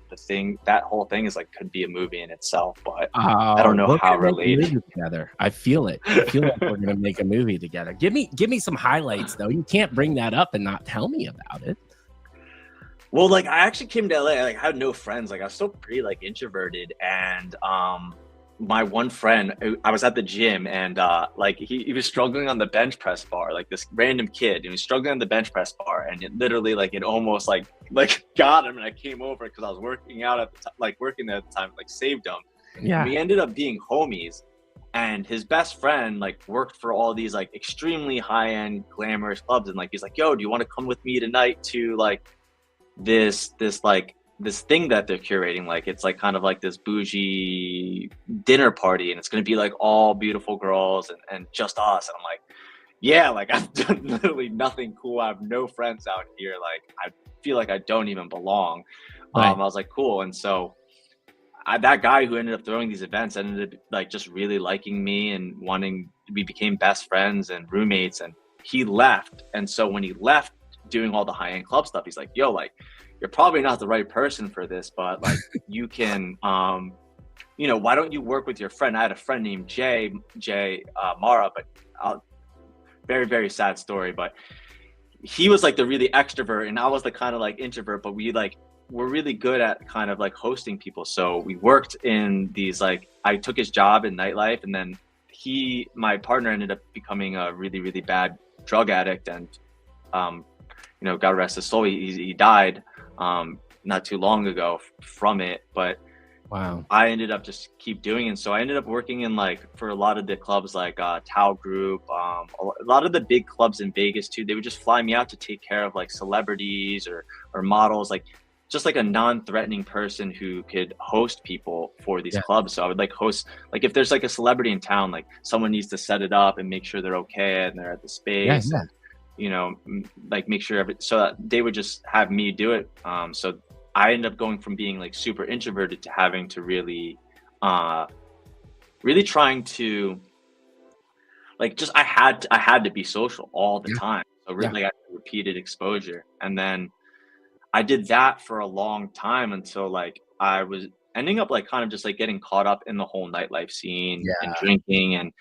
that whole thing is like could be a movie in itself, but I don't know we're how gonna make a related. movie together. I feel it. I feel like we're gonna make a movie together. Give me some highlights though. You can't bring that up and not tell me about it. Well, like I actually came to LA, like I had no friends. Like I was still pretty like introverted, and my one friend, I was at the gym, and like he was struggling on the bench press bar, like this random kid. He was struggling on the bench press bar, and it literally like it almost like got him. And I came over because I was working out at the time, like working there at the time, like saved him. Yeah. We ended up being homies, and his best friend like worked for all these like extremely high end glamorous clubs, and like he's like, "Yo, do you want to come with me tonight to like this thing that they're curating, like it's like kind of like this bougie dinner party, and it's going to be like all beautiful girls and just us." And I'm like, yeah, like I've done literally nothing cool, I have no friends out here, like I feel like I don't even belong. Right. I was like, cool. And so that guy who ended up throwing these events ended up like just really liking me and we became best friends and roommates, and he left. And so when he left doing all the high-end club stuff, he's like, yo, like you're probably not the right person for this, but like you can you know, why don't you work with your friend? I had a friend named Jay Mara, but very, very sad story, but he was like the really extrovert and I was the kind of like introvert, but we're really good at kind of like hosting people. So we worked in these, like I took his job in nightlife, and then my partner ended up becoming a really, really bad drug addict, and you know, God rest his soul, he died not too long ago from it. But wow, I ended up just keep doing it. So I ended up working in like for a lot of the clubs, like Tao Group, a lot of the big clubs in Vegas too. They would just fly me out to take care of like celebrities or models, like just like a non-threatening person who could host people for these clubs. So I would like host, like if there's like a celebrity in town, like someone needs to set it up and make sure they're okay and they're at the space. And, you know, like make sure so that they would just have me do it. So I ended up going from being like super introverted to having to really trying to like just I had to be social all the time. So really I got repeated exposure. And then I did that for a long time until like I was ending up like kind of just like getting caught up in the whole nightlife scene and drinking, and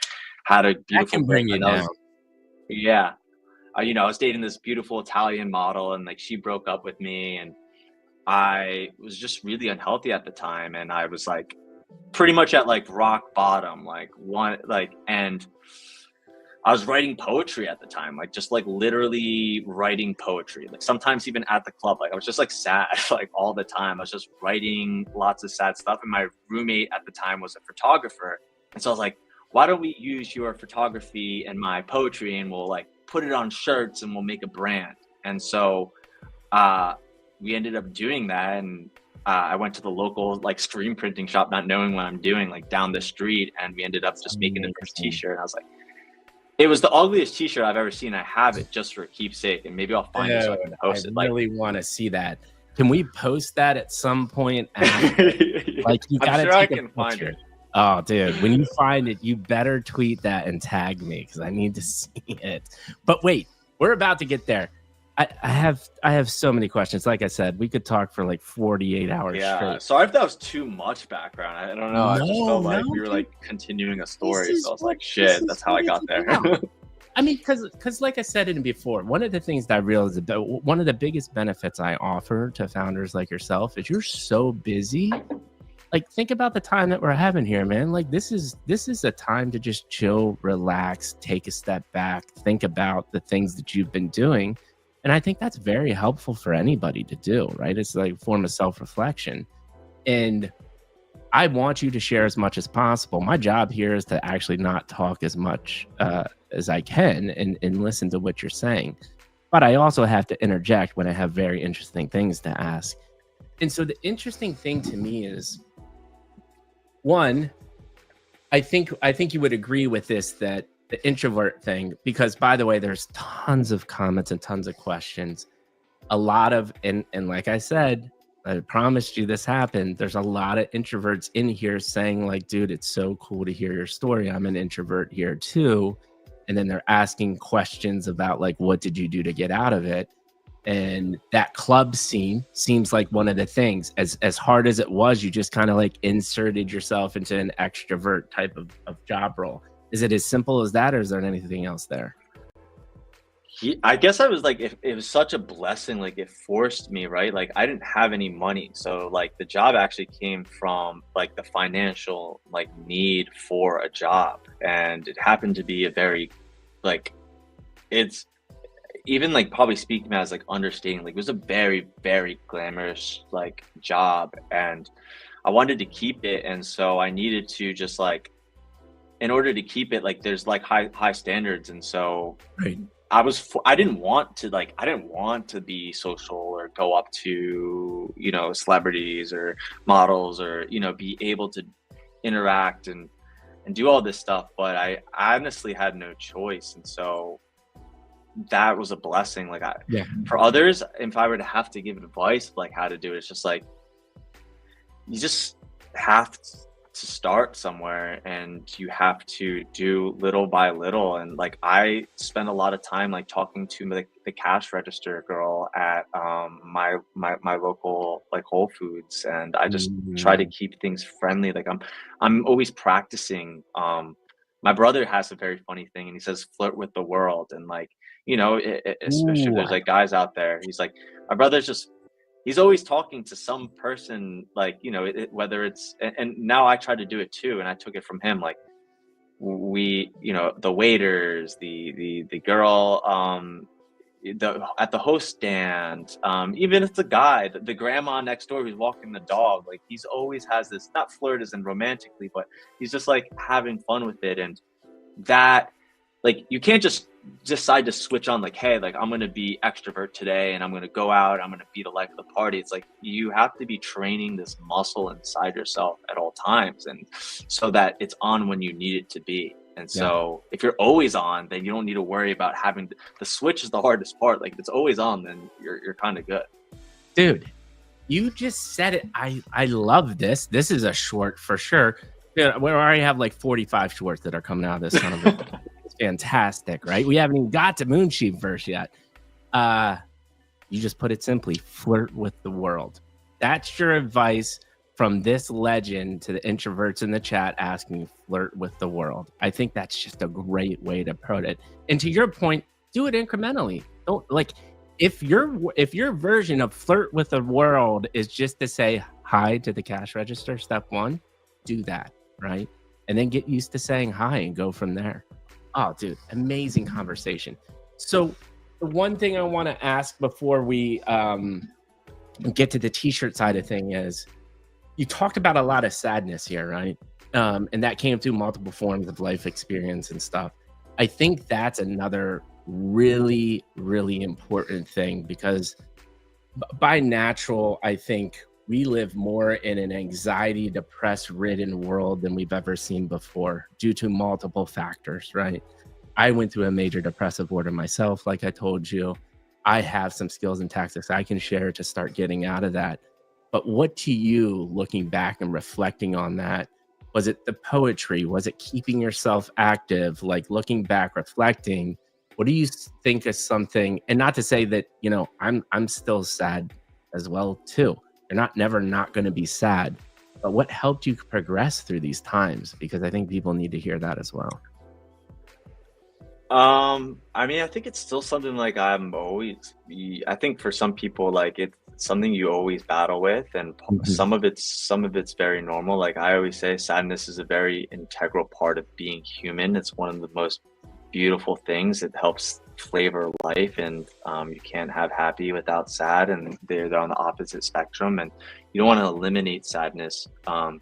had a beautiful bring you down. You know, I was dating this beautiful Italian model, and like she broke up with me, and I was just really unhealthy at the time, and I was like pretty much at like rock bottom, and I was writing poetry at the time, like just like literally writing poetry, like sometimes even at the club, like I was just like sad like all the time. I was just writing lots of sad stuff, and my roommate at the time was a photographer, and so I was like, why don't we use your photography and my poetry, and we'll like put it on shirts and we'll make a brand. And so we ended up doing that, and I went to the local like screen printing shop, not knowing what I'm doing, like down the street, and we ended up just making the first t-shirt. And I was like, it was the ugliest t-shirt I've ever seen. I have it just for keepsake, and maybe I'll find it so I can post it. I really want to see that. Can we post that at some point? Like you gotta sure take I can find it. Oh, dude, when you find it, you better tweet that and tag me because I need to see it. But wait, we're about to get there. I have so many questions. Like I said, we could talk for like 48 hours straight. Sorry if that was too much background. I don't know. I just felt like we were like continuing a story. So I was like, shit, that's how I got there. I mean, because like I said it before, one of the things that I realized, one of the biggest benefits I offer to founders like yourself is you're so busy. Like, think about the time that we're having here, man. Like, this is a time to just chill, relax, take a step back, think about the things that you've been doing. And I think that's very helpful for anybody to do, right? It's like a form of self-reflection. And I want you to share as much as possible. My job here is to actually not talk as much as I can and listen to what you're saying. But I also have to interject when I have very interesting things to ask. And so the interesting thing to me is, one, I think you would agree with this, that the introvert thing, because by the way, there's tons of comments and tons of questions. A lot of, and like I said, I promised you this happened. There's a lot of introverts in here saying like, dude, it's so cool to hear your story. I'm an introvert here too. and then they're asking questions about like, what did you do to get out of it? And that club scene seems like one of the things, as hard as it was, you just kind of like inserted yourself into an extrovert type of job role. Is it as simple as that, or is there anything else there? I guess I was like, it was such a blessing. Like it forced me, right? Like I didn't have any money. So like the job actually came from like the financial like need for a job. And it happened to be a very like, it's even like probably speaking as like understating, like it was a very, very glamorous like job. And I wanted to keep it. And so I needed to just like, in order to keep it, like there's like high standards. And so Right. I didn't want to be social or go up to, you know, celebrities or models or, you know, be able to interact and do all this stuff. But I honestly had no choice. And so that was a blessing. Like Yeah. for others, if I were to have to give advice, like how to do it, it's just like, you just have to start somewhere and you have to do little by little. And like I spent a lot of time like talking to the cash register girl at my local like Whole Foods, and I just try to keep things friendly. Like I'm always practicing. My brother has a very funny thing, and he says flirt with the world. And like, you know, especially if there's like guys out there, he's like, my brother's just, he's always talking to some person, like, you know, whether it's, and now I try to do it too. And I took it from him. Like we, you know, the waiters, the girl, at the host stand, even if the guy, the grandma next door who's walking the dog, like he's always has this, not flirt as in romantically, but he's just like having fun with it. And that, like, you can't just decide to switch on like, hey, like I'm gonna be extrovert today and I'm gonna go out, I'm gonna be the life of the party. It's like you have to be training this muscle inside yourself at all times, and so that it's on when you need it to be. And so if you're always on, then you don't need to worry about having the switch is the hardest part. Like if it's always on, then you're kind of good. Dude, You just said it. I love this. This is a short for sure. Yeah, we already have like 45 shorts that are coming out of this kind of it's fantastic, right? We haven't even got to Moonsheep verse yet. You just put it simply, flirt with the world. That's your advice from this legend to the introverts in the chat asking, flirt with the world. I think that's just a great way to put it. And to your point, do it incrementally. Don't like if your version of flirt with the world is just to say hi to the cash register, step one, do that, right? And then get used to saying hi and go from there. Oh, dude, amazing conversation. So the one thing I want to ask before we get to the t-shirt side of thing is, you talked about a lot of sadness here, right? And that came through multiple forms of life experience and stuff. I think that's another really, really important thing, because by natural, I think we live more in an anxiety, depressed ridden world than we've ever seen before due to multiple factors, right? I went through a major depressive order myself, like I told you. I have some skills and tactics I can share to start getting out of that. But what to you, looking back and reflecting on that, was it the poetry? Was it keeping yourself active? Like looking back, reflecting, what do you think is something, and not to say that, you know, I'm still sad as well too. You're never not going to be sad, but what helped you progress through these times? Because I think people need to hear that as well. I mean, I think it's still something like I think for some people, like it's something you always battle with, and some of it's very normal. Like I always say, sadness is a very integral part of being human. It's one of the most beautiful things. It helps flavor life, and you can't have happy without sad, and they're on the opposite spectrum, and you don't want to eliminate sadness. You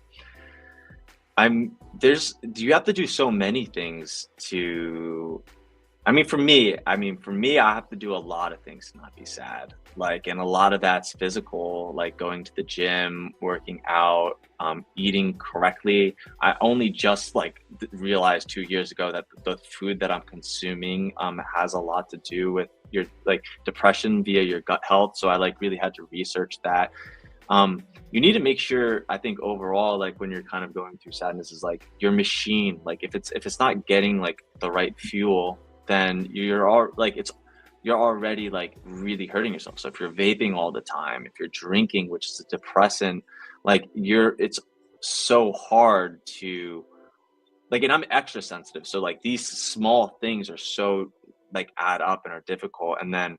have to do so many things to, I mean, for me, I have to do a lot of things to not be sad. Like, and a lot of that's physical, like going to the gym, working out, eating correctly. I only just like realized 2 years ago that the food that I'm consuming has a lot to do with your like depression via your gut health. So I like really had to research that. You need to make sure, I think overall, like when you're kind of going through sadness, is like your machine, like if it's not getting like the right fuel, then you're already like really hurting yourself. So if you're vaping all the time, if you're drinking, which is a depressant, like it's so hard to like, and I'm extra sensitive. So like these small things are so like add up and are difficult. And then,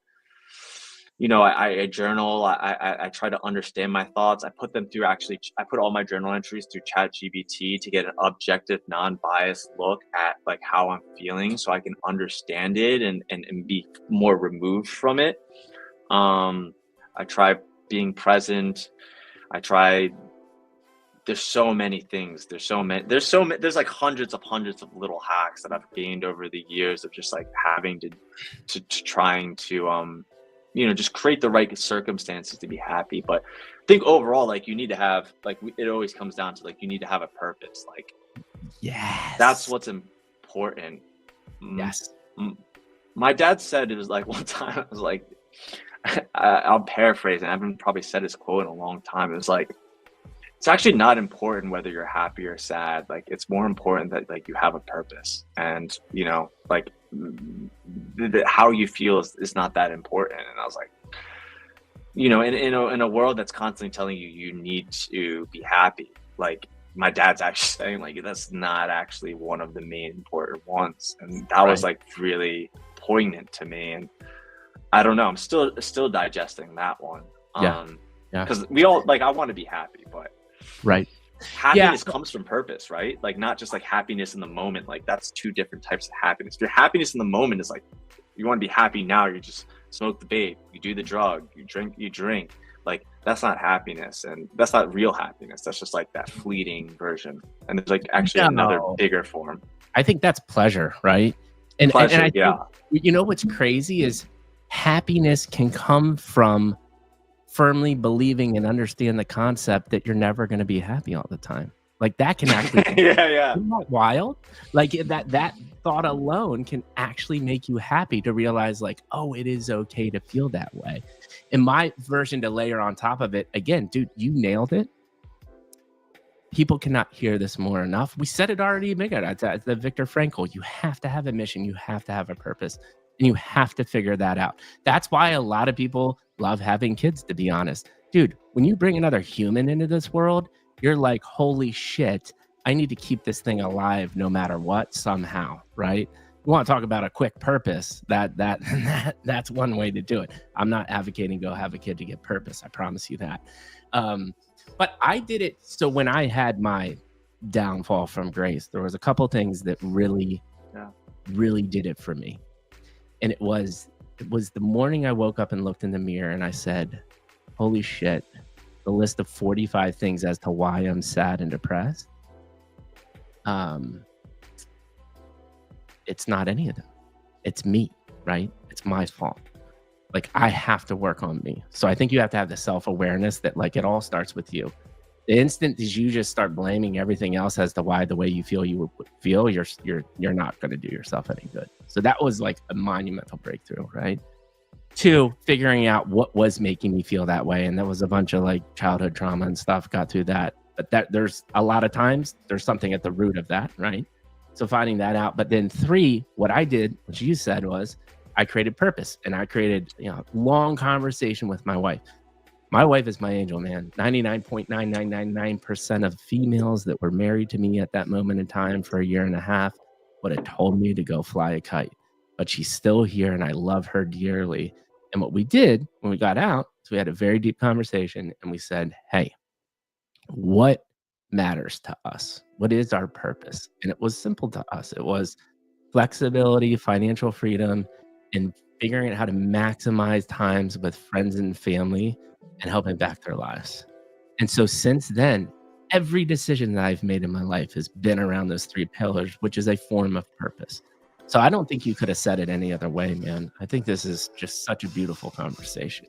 I journal. I try to understand my thoughts. I put them through I put all my journal entries through Chat GBT to get an objective, non-biased look at like how I'm feeling, so I can understand it and be more removed from it. I try being present. I try. There's so many things. There's like hundreds of little hacks that I've gained over the years of just like having to trying to just create the right circumstances to be happy. But I think overall, like you need to have like it always comes down to like you need to have a purpose. Like that's what's important. Yes. My dad said, it was like one time, I was like, I'll paraphrase, and I haven't probably said his quote in a long time. It was like, it's actually not important whether you're happy or sad. Like it's more important that like you have a purpose, and like how you feel is not that important. And I was like, in a world that's constantly telling you need to be happy, like my dad's actually saying like that's not actually one of the main important ones, and that was like really poignant to me. And I don't know, I'm still digesting that one. Because we all like, I want to be happy, but happiness comes from purpose, right? Like not just like happiness in the moment. Like that's two different types of happiness. If your happiness in the moment is like you want to be happy now, you just smoke the vape, you do the drug, you drink, like that's not happiness, and that's not real happiness. That's just like that fleeting version. And there's like actually another bigger form. I think that's pleasure, right? And pleasure, I think, what's crazy is happiness can come from firmly believing and understand the concept that you're never going to be happy all the time. Like that can actually isn't that wild? Like that thought alone can actually make you happy to realize like, oh, it is okay to feel that way. And my version to layer on top of it, again, dude, you nailed it. People cannot hear this more enough. We said it already, at the Viktor Frankl. You have to have a mission. You have to have a purpose. And you have to figure that out. That's why a lot of people love having kids, to be honest. Dude, when you bring another human into this world, you're like, holy shit, I need to keep this thing alive no matter what, somehow, right? You want to talk about a quick purpose, that's one way to do it. I'm not advocating go have a kid to get purpose. I promise you that. But I did it. So when I had my downfall from grace, there was a couple things that really did it for me. And it was the morning I woke up and looked in the mirror and I said, holy shit, the list of 45 things as to why I'm sad and depressed. It's not any of them. It's me, right? It's my fault. Like I have to work on me. So I think you have to have the self-awareness that like it all starts with you. The instant that you just start blaming everything else as to why the way you feel you would feel, you're not going to do yourself any good. So that was like a monumental breakthrough, right? 2, figuring out what was making me feel that way. And that was a bunch of like childhood trauma and stuff, got through that. But there's a lot of times there's something at the root of that, right? So finding that out. But then 3, what I did, which you said was I created purpose, and I created long conversation with my wife. My wife is my angel, man. 99.9999% of females that were married to me at that moment in time for a year and a half would have told me to go fly a kite. But she's still here, and I love her dearly. And what we did when we got out is we had a very deep conversation, and we said, hey, what matters to us? What is our purpose? And it was simple to us. It was flexibility, financial freedom, and figuring out how to maximize times with friends and family and helping back their lives. And so since then, every decision that I've made in my life has been around those 3 pillars, which is a form of purpose. So I don't think you could have said it any other way, man. I think this is just such a beautiful conversation.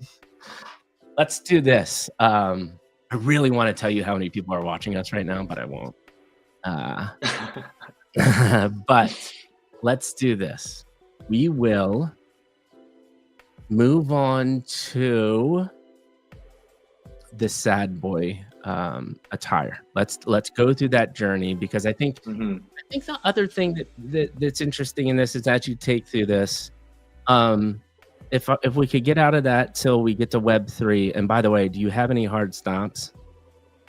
Let's do this. I really want to tell you how many people are watching us right now, but I won't. But let's do this. We will move on to the Sadboy attire. Let's go through that journey, because I think the other thing that's interesting in this is, as you take through this, if we could get out of that till we get to Web3. And by the way, do you have any hard stops?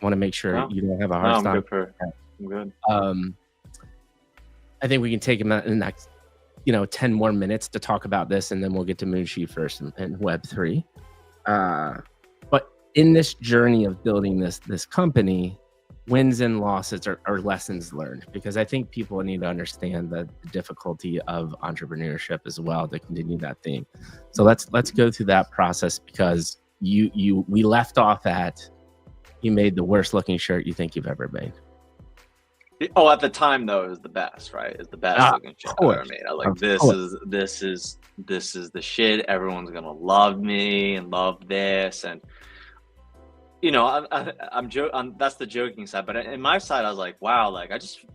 I want to make sure you don't have a hard stop. I'm good. I think we can take them out in the next 10 more minutes to talk about this, and then we'll get to Moonsheep first and Web3. But in this journey of building this company, wins and losses are lessons learned, because I think people need to understand the difficulty of entrepreneurship as well, to continue that theme. So let's go through that process, because we left off at, you made the worst looking shirt you think you've ever made. Oh, at the time though, it was the best, right? It's the best looking shirt I ever made. I was like, this is the shit. Everyone's gonna love me and love this, and I'm joking. That's the joking side, but in my side, I was like, wow, like I just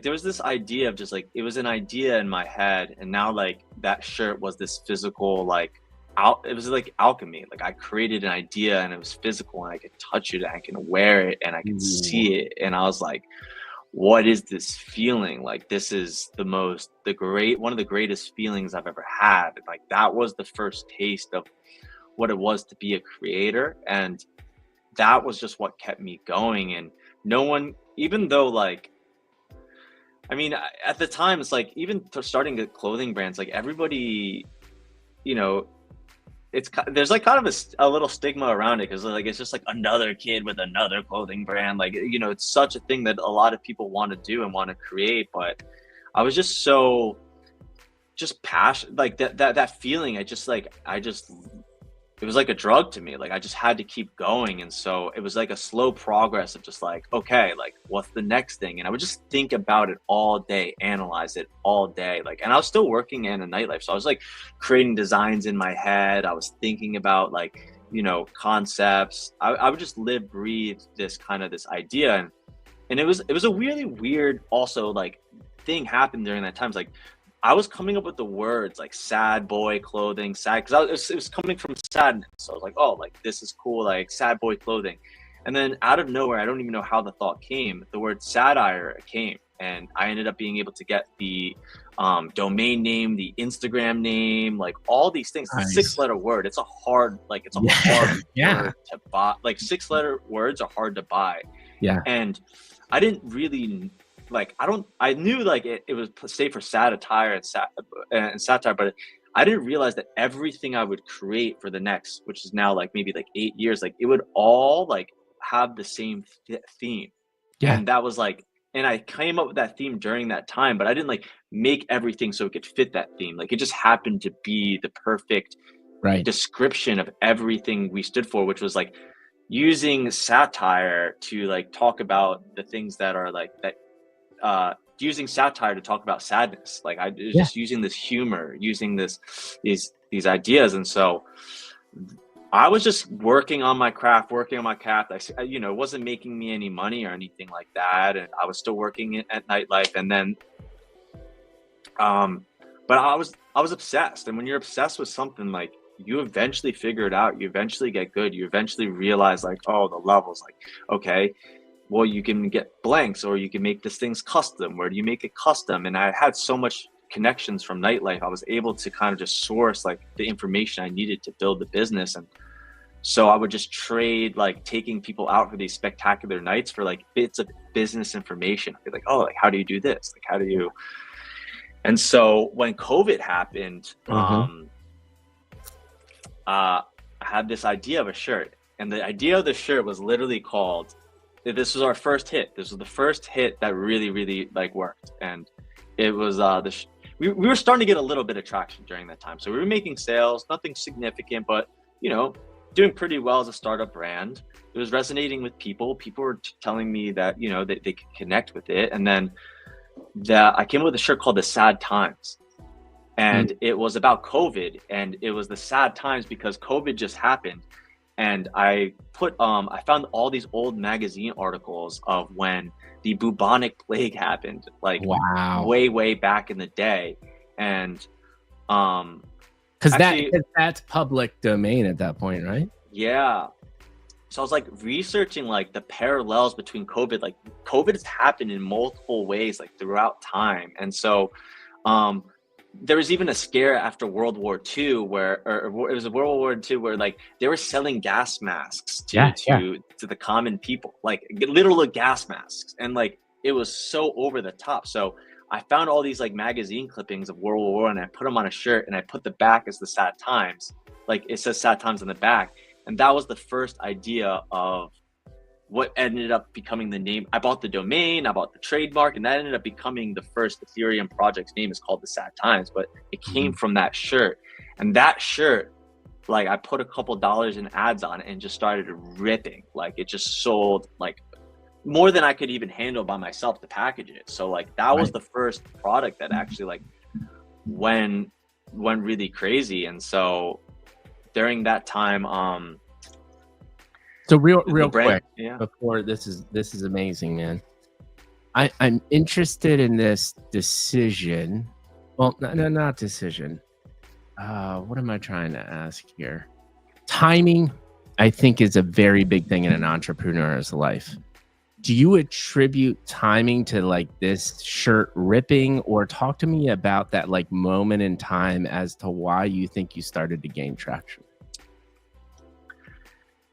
there was this idea of just it was an idea in my head, and now that shirt was this physical it was like alchemy. I created an idea, and it was physical, and I could touch it, and I can wear it, and I can see it, and I was like, what is this feeling? This is one of the greatest feelings I've ever had. That was the first taste of what it was to be a creator, and that was just what kept me going. And no one, even though at the time, it's even starting a clothing brands, everybody, there's kind of a little stigma around it, because it's just another kid with another clothing brand. It's such a thing that a lot of people want to do and want to create, but I was just so passionate, that feeling. It was like a drug to me. I just had to keep going. And so it was a slow progress of just okay, what's the next thing? And I would just think about it all day, analyze it all day. And I was still working in a nightlife. So I was creating designs in my head. I was thinking about concepts. I would just live, breathe this idea. And it was a really weird also thing happened during that time. It's I was coming up with the words sad boy clothing, sad, because it was coming from sadness. So I was oh, this is cool, sad boy clothing. And then out of nowhere, I don't even know how the thought came, the word satire came, and I ended up being able to get the domain name, the Instagram name, all these things. Nice. 6-letter word. It's a hard word to buy. 6-letter words are hard to buy. Yeah. And I didn't really I knew it was safe for sad attire and satire, but I didn't realize that everything I would create for the next, which is now maybe 8 years, it would all have the same theme. Yeah. And that was and I came up with that theme during that time, but I didn't make everything so it could fit that theme. It just happened to be the perfect description of everything we stood for, which was using satire to talk about the things that are using satire to talk about sadness. I was just using this humor, using these ideas. And so I was just working on my craft. It wasn't making me any money or anything like that. And I was still working at nightlife. And then, but I was obsessed. And when you're obsessed with something, you eventually figure it out. You eventually get good. You eventually realize oh, the levels, okay, well, you can get blanks, or you can make this thing's custom. Where do you make it custom? And I had so much connections from nightlife. I was able to kind of just source the information I needed to build the business. And so I would just trade taking people out for these spectacular nights for bits of business information. I'd be oh, how do you do this? How do you? And so when COVID happened, I had this idea of a shirt, and the idea of the shirt was literally called, this was our first hit. This was the first hit that really, really worked. And it was we were starting to get a little bit of traction during that time. So we were making sales, nothing significant, but doing pretty well as a startup brand. It was resonating with people. People were telling me that they could connect with it. And then I came up with a shirt called the Sad Times, and it was about COVID, and it was the sad times because COVID just happened. And I found all these old magazine articles of when the bubonic plague happened, way back in the day. And because that's public domain at that point, right? Yeah. so I was like researching like the parallels between COVID. Like COVID has happened in multiple ways like throughout time. And so there was even a scare after World War II where, or it was a World War II where like they were selling gas masks to the common people, like literal gas masks. And like, it was so over the top. So I found all these like magazine clippings of World War I, and I put them on a shirt, and I put the back as the Sad Times. Like it says Sad Times on the back. And that was the first idea of what ended up becoming the name. I bought the domain, I bought the trademark, and that ended up becoming the first Ethereum project's name. Is called the Sad Times, but it came from that shirt. And that shirt, like I put a couple dollars in ads on it and just started ripping. Like it just sold like more than I could even handle by myself to package it. So like that was the first product that actually like went really crazy. And so during that time, so real quick, before this is amazing, man. I'm interested in this decision. Well, no, not decision. What am I trying to ask here? Timing, I think, is a very big thing in an entrepreneur's life. Do you attribute timing to like this shirt ripping, or talk to me about that like moment in time as to why you think you started to gain traction?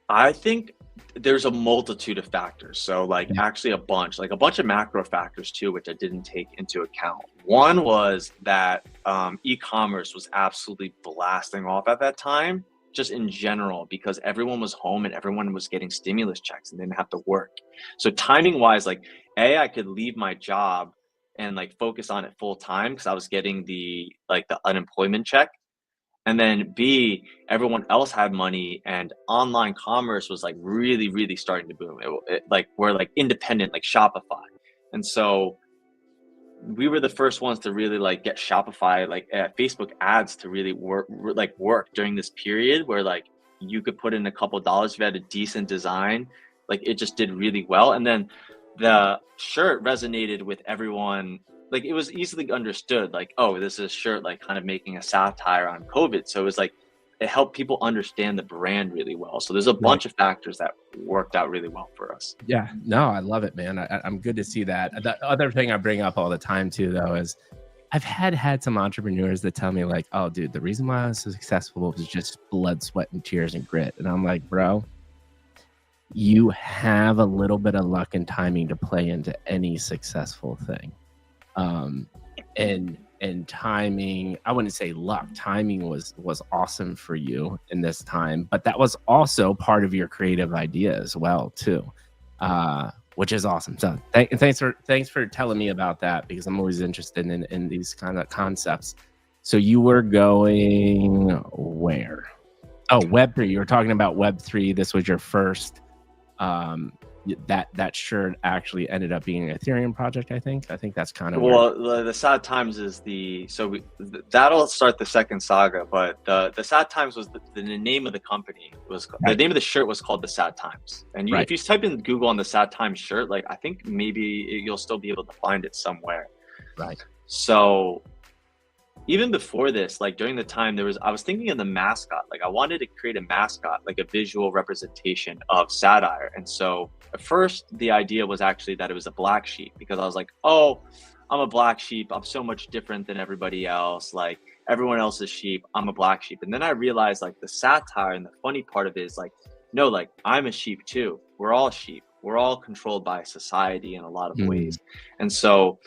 I think there's a multitude of factors. So like actually a bunch of macro factors too, which I didn't take into account. One was that e-commerce was absolutely blasting off at that time, just in general, because everyone was home and everyone was getting stimulus checks and didn't have to work. So timing wise, like I could leave my job and like focus on it full time because I was getting the unemployment check. And then B, everyone else had money, and online commerce was like really, really starting to boom. Like we're like independent, like Shopify. And so we were the first ones to really like get Shopify, like Facebook ads to really work during this period where like you could put in a couple dollars if you had a decent design. Like it just did really well. And then the shirt resonated with everyone. Like it was easily understood, like, oh, this is a shirt like kind of making a satire on COVID. So it was like, it helped people understand the brand really well. So there's a bunch of factors that worked out really well for us. Yeah, no, I love it, man. I'm good to see that. The other thing I bring up all the time too, though, is I've had some entrepreneurs that tell me like, oh, dude, the reason why I was so successful was just blood, sweat, and tears and grit. And I'm like, bro, you have a little bit of luck and timing to play into any successful thing. And timing, I wouldn't say luck. Timing was awesome for you in this time, but that was also part of your creative idea as well too, which is awesome. So thanks for telling me about that, because I'm always interested in these kind of concepts. So you were going where? Oh, Web3. You were talking about Web3. This was your first. That shirt actually ended up being an Ethereum project. I think that's kind of the Sad Times is that'll start the second saga, but the Sad Times was the name of the company. The name of the shirt was called the Sad Times, and if you type in Google on the Sad Times shirt, like I think maybe you'll still be able to find it somewhere. Right. So even before this, like during the time I was thinking of the mascot. Like I wanted to create a mascot, like a visual representation of satire. And so at first the idea was actually that it was a black sheep, because I was like, oh, I'm a black sheep. I'm so much different than everybody else. Like everyone else is sheep. I'm a black sheep. And then I realized like the satire and the funny part of it is like, no, like I'm a sheep too. We're all sheep. We're all controlled by society in a lot of ways. And so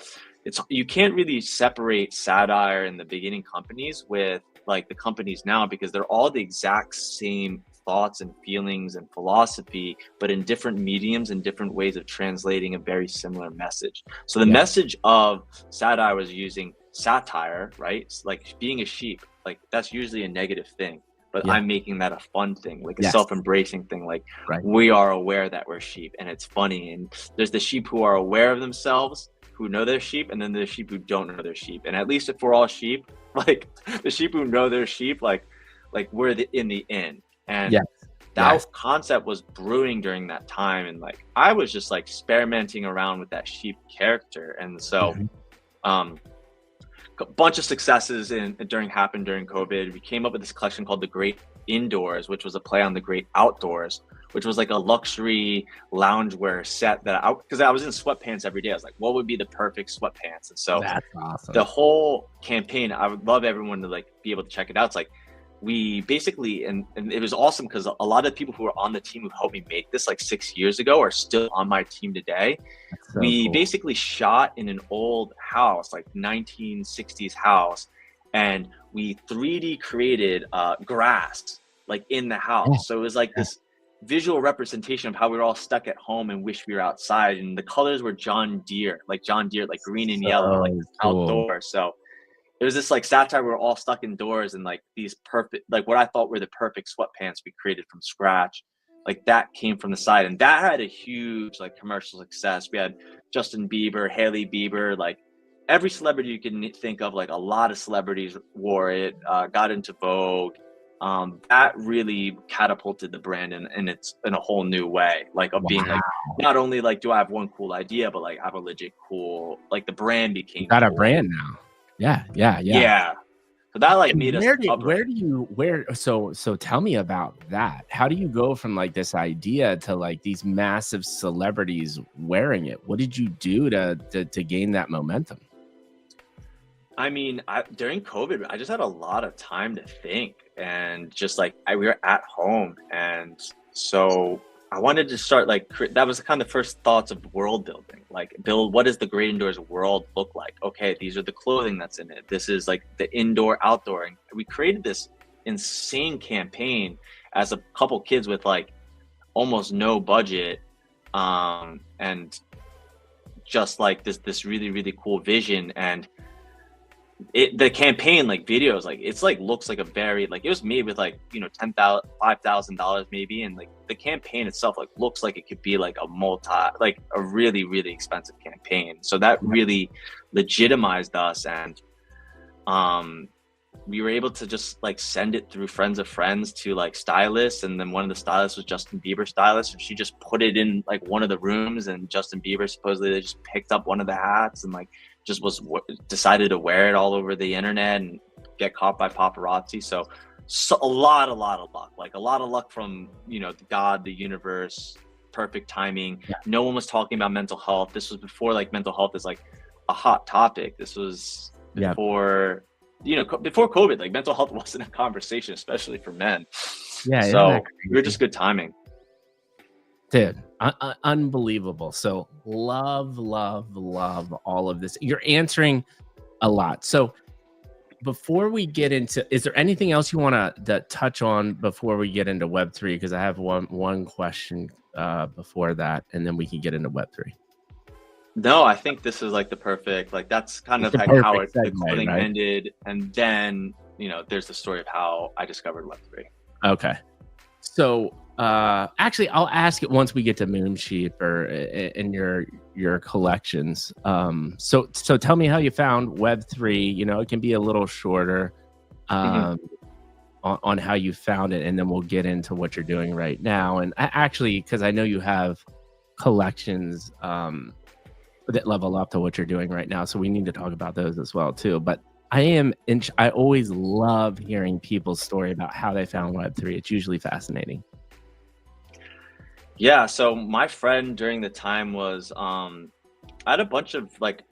you can't really separate satire in the beginning companies with like the companies now, because they're all the exact same thoughts and feelings and philosophy, but in different mediums and different ways of translating a very similar message. So the message of satire was using satire, right? It's like being a sheep, like that's usually a negative thing, but I'm making that a fun thing, like a self-embracing thing. Like we are aware that we're sheep, and it's funny. And there's the sheep who are aware of themselves, who know they're sheep, and then the sheep who don't know they're sheep. And at least if we're all sheep, like the sheep who know they're sheep, like we're in the inn. And that concept was brewing during that time. And like I was just like experimenting around with that sheep character. And so a bunch of successes happened during COVID. We came up with this collection called The Great Indoors, which was a play on the great outdoors, which was like a luxury loungewear set that because I was in sweatpants every day. I was like, what would be the perfect sweatpants? And so That's awesome. the whole campaign, I would love everyone to like be able to check it out. It's like we basically, and it was awesome because a lot of people who were on the team who helped me make this like 6 years ago are still on my team today. So we cool. basically shot in an old house, like 1960s house, and we 3D created grass like in the house. Yeah. So it was like this visual representation of how we were all stuck at home and wish we were outside. And the colors were John Deere, like green and yellow, like cool. outdoors. So it was this like satire. We were all stuck indoors, and like these perfect, like what I thought were the perfect sweatpants we created from scratch. Like that came from the side, and that had a huge like commercial success. We had Justin Bieber, Hailey Bieber, like every celebrity you can think of. Like a lot of celebrities wore it, got into Vogue. That really catapulted the brand in a whole new way, like of being like, not only like do I have one cool idea, but like I have a legit cool, like the brand became got cool. a brand now. Yeah. So that like And made us so tell me about that. How do you go from like this idea to like these massive celebrities wearing it? What did you do to gain that momentum? I mean, during COVID, I just had a lot of time to think, and just like we were at home, and so I wanted to start like that was kind of the first thoughts of world building. Like, build, what does the great indoors world look like? Okay, these are the clothing that's in it. This is like the indoor, outdoor, and we created this insane campaign as a couple kids with like almost no budget, and just like this really, really cool vision. And the campaign like videos, like it's like looks like a very like it was made with like $5,000 maybe, and like the campaign itself like looks like it could be like a really, really expensive campaign. So that really legitimized us, and we were able to just like send it through friends of friends to like stylists, and then one of the stylists was Justin Bieber's stylist, and she just put it in like one of the rooms, and Justin Bieber supposedly they just picked up one of the hats and like just decided to wear it all over the internet and get caught by paparazzi. So a lot of luck, like a lot of luck from God, the universe, perfect timing. No one was talking about mental health. This was before like mental health is like a hot topic. This was before before COVID. Like mental health wasn't a conversation, especially for men. So we were just good timing. Dude, unbelievable. So love all of this. You're answering a lot. So before we get into, is there anything else you want to touch on before we get into Web3? Because I have one question before that, and then we can get into Web3. No, I think this is like the perfect, like that's kind of like how the clothing ended. And then, there's the story of how I discovered Web3. Okay. So actually, I'll ask it once we get to Moonsheep or in your collections. So tell me how you found Web3. It can be a little shorter on how you found it, and then we'll get into what you're doing right now. And actually, because I know you have collections that level up to what you're doing right now, so we need to talk about those as well too. But I always love hearing people's story about how they found Web3. It's usually fascinating. Yeah, so my friend during the time was I had a bunch of like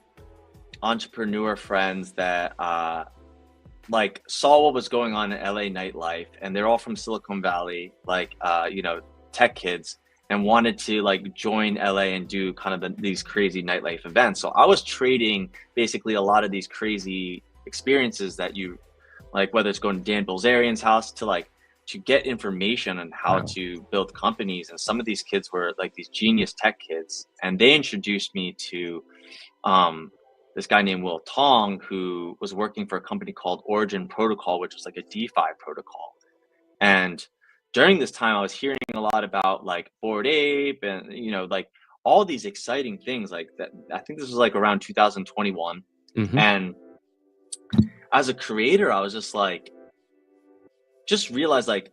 entrepreneur friends that like saw what was going on in LA nightlife, and they're all from Silicon Valley, like tech kids, and wanted to like join LA and do kind of these crazy nightlife events. So I was trading basically a lot of these crazy experiences that you like, whether it's going to Dan Bilzerian's house to get information on how to build companies. And some of these kids were like these genius tech kids, and they introduced me to this guy named Will Tong, who was working for a company called Origin Protocol, which was like a DeFi protocol. And during this time, I was hearing a lot about like Bored Ape and like all these exciting things like that. I think this was like around 2021. And as a creator, I was just realized like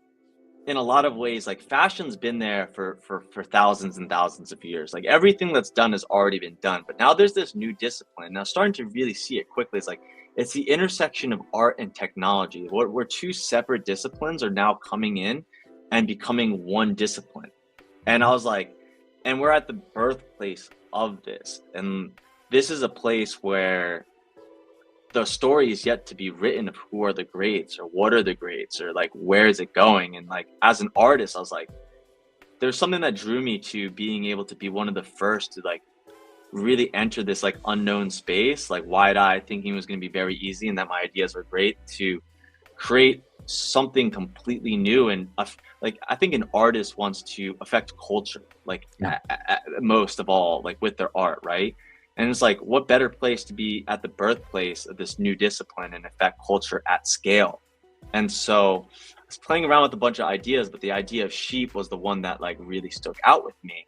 in a lot of ways, like fashion's been there for thousands and thousands of years. Like everything that's done has already been done, but now there's this new discipline. Now starting to really see it quickly. It's like, it's the intersection of art and technology, where two separate disciplines are now coming in and becoming one discipline. And I was like, and we're at the birthplace of this. And this is a place where the story is yet to be written of who are the greats or what are the greats or like, where is it going? And like, as an artist, I was like, there's something that drew me to being able to be one of the first to like really enter this like unknown space, like wide-eyed, thinking it was going to be very easy and that my ideas were great, to create something completely new. And like, I think an artist wants to affect culture, like most of all, like with their art, right? And it's like, what better place to be at the birthplace of this new discipline and affect culture at scale? And so I was playing around with a bunch of ideas, but the idea of sheep was the one that like really stuck out with me.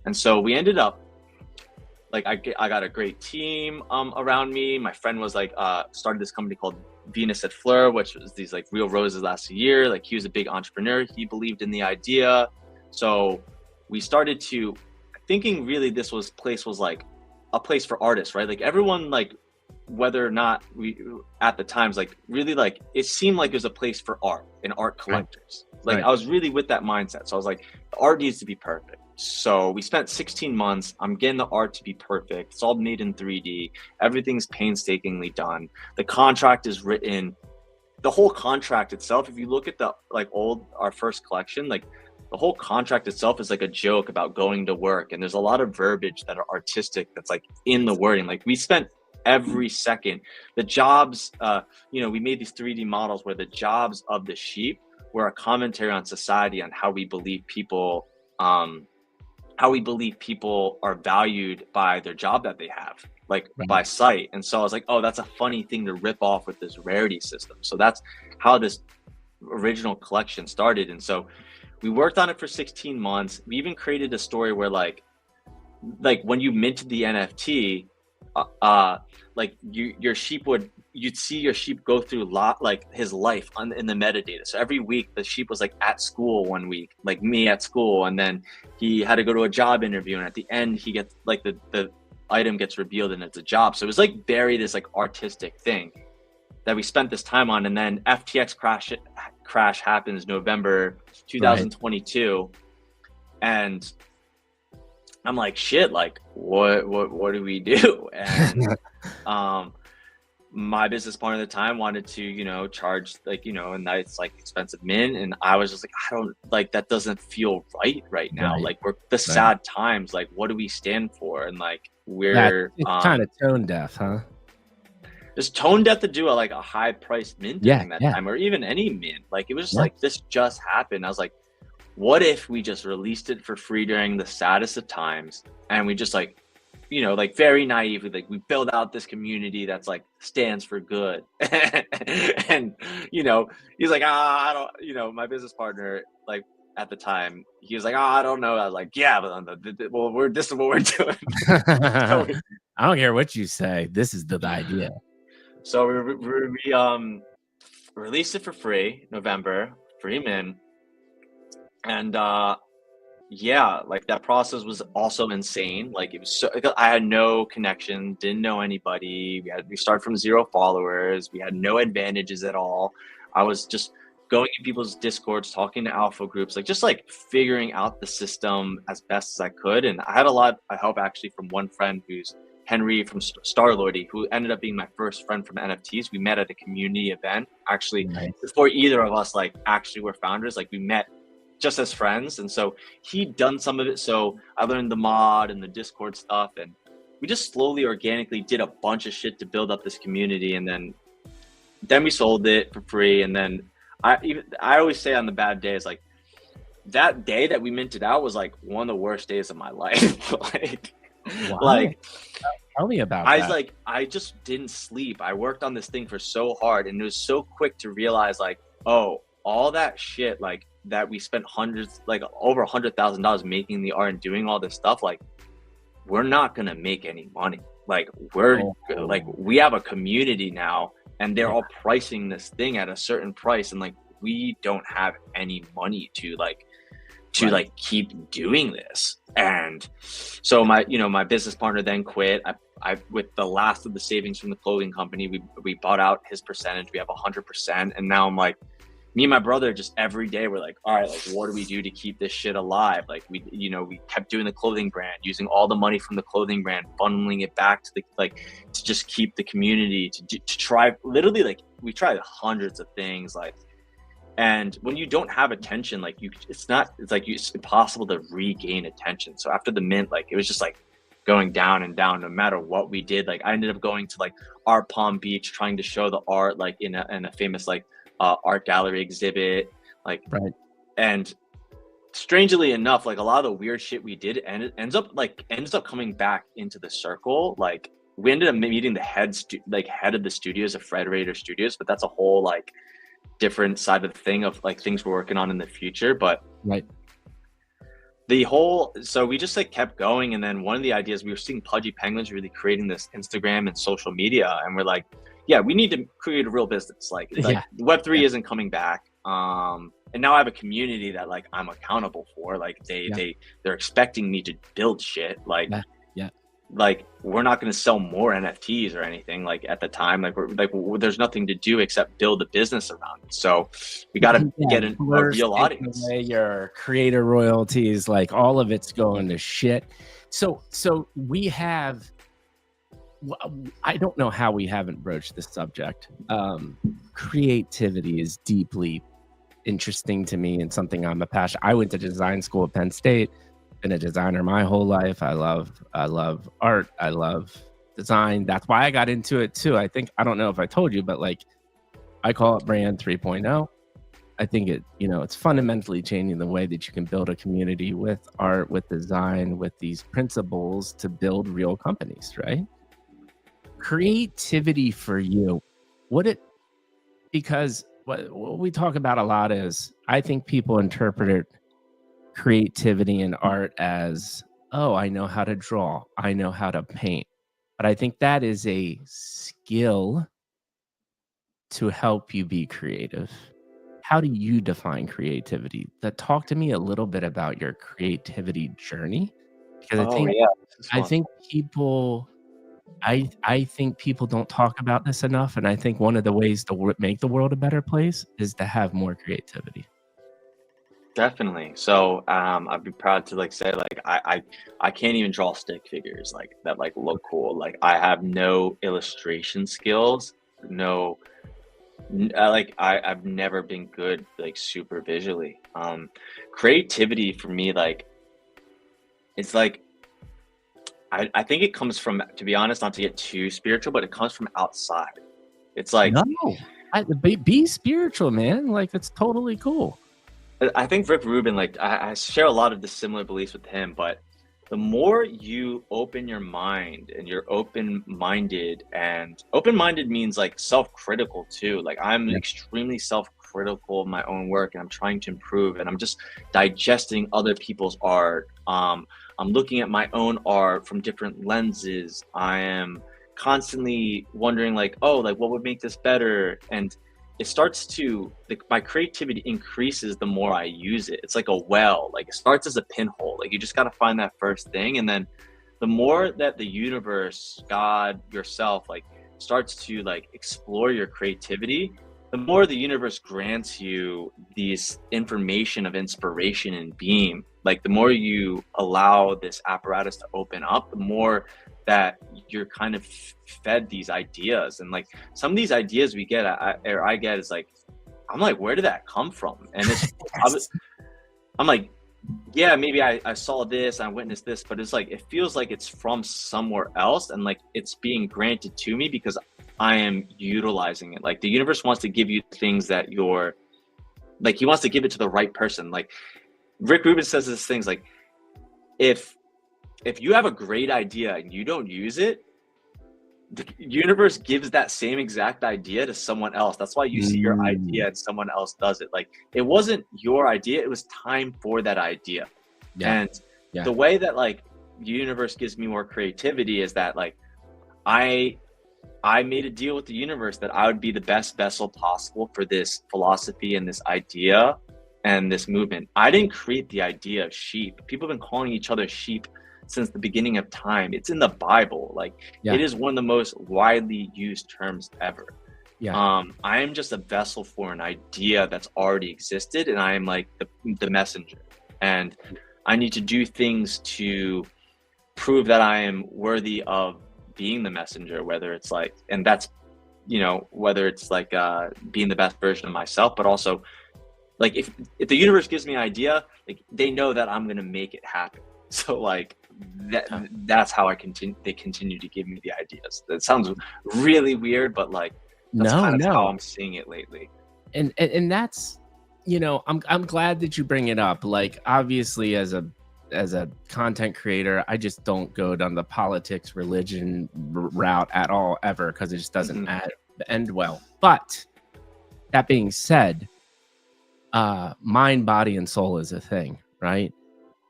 And so we ended up, like, I got a great team around me. My friend was like, started this company called Venus et Fleur, which was these like real roses last year. Like, he was a big entrepreneur. He believed in the idea. So we started to thinking really this place was like a place for artists, right? Like everyone, like whether or not we at the times, like really like it seemed like it was a place for art and art collectors. Right. Like I was really with that mindset. So I was like, the art needs to be perfect. So we spent 16 months. I'm getting the art to be perfect. It's all made in 3D. Everything's painstakingly done. The contract is written. The whole contract itself, if you look at the like our first collection, like the whole contract itself is like a joke about going to work. And there's a lot of verbiage that are artistic that's like in the wording. Like we spent every second. The jobs, we made these 3D models where the jobs of the sheep were a commentary on society, on how we believe people are valued by their job that they have, like by sight. And so I was like, oh, that's a funny thing to rip off with this rarity system. So that's how this original collection started. And so we worked on it for 16 months. We even created a story where like when you minted the NFT, like your sheep you'd see your sheep go through his life in the metadata. So every week the sheep was like at school one week, like me at school, and then he had to go to a job interview, and at the end he gets like the item gets revealed and it's a job. So it was like buried this like artistic thing that we spent this time on. And then FTX crash happens November 2022, and I'm like, shit, like what do we do? And my business partner at the time wanted to, charge like, a nice like expensive mint. And I was just like, I don't like, that doesn't feel right now. Like we're the sad times, like what do we stand for? And like we're kind of tone deaf, huh? Just tone deaf to do a high priced mint during that time, or even any mint. Like it was just like, this just happened. I was like, what if we just released it for free during the saddest of times, and we just like, like very naively, like we build out this community that's like stands for good. And he's like, I don't, my business partner, like at the time, he was like, I don't know. I was like, yeah, but this is what we're doing. I don't care what you say. This is the idea. So we released it for free, November, free mint. And like that process was also insane. Like it was so, I had no connection, didn't know anybody. We started from 0 followers. We had no advantages at all. I was just going in people's discords, talking to alpha groups, like just like figuring out the system as best as I could. And I had a lot of help actually from one friend who's Henry from Starlordy, who ended up being my first friend from NFTs. We met at a community event actually before either of us like actually were founders. Like we met just as friends. And so he'd done some of it. So I learned the mod and the Discord stuff. And we just slowly, organically did a bunch of shit to build up this community. And then we sold it for free. And then I always say on the bad days, like that day that we minted out was like one of the worst days of my life. Tell me about that. I just didn't sleep. I worked on this thing for so hard, and it was so quick to realize like, oh, all that shit, like that we spent hundreds, like over $100,000 making the art and doing all this stuff, like we're not gonna make any money. Like we have a community now, and they're all pricing this thing at a certain price, and like we don't have any money to keep doing this. And so my business partner then quit. I with the last of the savings from the clothing company, we bought out his percentage. We have 100%, and now I'm like, me and my brother just every day we're like, all right, like what do we do to keep this shit alive? Like we, you know, we kept doing the clothing brand, using all the money from the clothing brand, funneling it back to the, like, to just keep the community, to try, literally, like we tried hundreds of things, like, and when you don't have attention, like it's impossible to regain attention. So after the mint, like it was just like going down and down no matter what we did. Like I ended up going to like Art Palm Beach, trying to show the art like in a famous like art gallery exhibit, like, Right. and strangely enough, like a lot of the weird shit we did ends up coming back into the circle. Like we ended up meeting the head of the studios of Fred Raider Studios, but that's a whole like different side of the thing of like things we're working on in the future. But Right. So we just like kept going, and then one of the ideas, we were seeing Pudgy Penguins really creating this Instagram and social media, and we're like, yeah, we need to create a real business. Like Web3 isn't coming back. And now I have a community that like I'm accountable for. Like they're expecting me to build shit. Like like we're not going to sell more NFTs or anything like at the time. Like there's nothing to do except build a business around it. So we got to get a real audience. Away your creator royalties, like all of it's going to shit. So we have, I don't know how we haven't broached this subject. Creativity is deeply interesting to me and something I'm a passion. I went to design school at Penn State. Been a designer my whole life. I love art. I love design. That's why I got into it too. I don't know if I told you, but like I call it brand 3.0. I think it's fundamentally changing the way that you can build a community with art, with design, with these principles to build real companies, right? Creativity for you, because what we talk about a lot is, I think people interpret it, creativity and art, as, oh, I know how to draw, I know how to paint. But I think that is a skill to help you be creative. How do you define creativity? Talk to me a little bit about your creativity journey, because I think people don't talk about this enough, and I think one of the ways to make the world a better place is to have more creativity. Definitely. So I'd be proud to like say like I can't even draw stick figures like that like look cool. Like I have no illustration skills. I've never been good like super visually. Creativity for me, like it's like I think it comes from, to be honest, not to get too spiritual, but it comes from outside. It's like be spiritual, man. Like it's totally cool. I think Rick Rubin, like I share a lot of the similar beliefs with him, but the more you open your mind and you're open-minded, and open-minded means like self-critical too. Like I'm extremely self-critical of my own work, and I'm trying to improve, and I'm just digesting other people's art. I'm looking at my own art from different lenses. I am constantly wondering like, oh, like what would make this better? And it starts to, like, my creativity increases the more I use it. It's like a well, like it starts as a pinhole. Like you just got to find that first thing. And then the more that the universe, God, yourself, like starts to like explore your creativity, the more the universe grants you these information of inspiration and beam. Like the more you allow this apparatus to open up, the more that you're kind of fed these ideas. And like some of these ideas we get, I get, is like, I'm like, where did that come from? And it's I'm like, yeah, maybe I saw this, I witnessed this, but it's like it feels like it's from somewhere else, and like it's being granted to me because I am utilizing it. Like the universe wants to give you things that you're like, he wants to give it to the right person. Like Rick Rubin says this things like, if you have a great idea and you don't use it, the universe gives that same exact idea to someone else. That's why you see your idea and someone else does it. Like it wasn't your idea, it was time for that idea. And the way that like the universe gives me more creativity is that like I made a deal with the universe that I would be the best vessel possible for this philosophy and this idea and this movement. I didn't create the idea of sheep. People have been calling each other sheep since the beginning of time. It's in the Bible. Like it is one of the most widely used terms ever. I am just a vessel for an idea that's already existed, and I am like the messenger. And I need to do things to prove that I am worthy of being the messenger, whether it's like, and that's, whether it's like being the best version of myself, but also like if the universe gives me an idea, like they know that I'm gonna make it happen. So like that's how they continue to give me the ideas. That sounds really weird, but like that's kind of how I'm seeing it lately. And that's, I'm glad that you bring it up. Like, obviously, as a content creator, I just don't go down the politics, religion route at all, ever, because it just doesn't end well. But that being said, mind, body, and soul is a thing, right?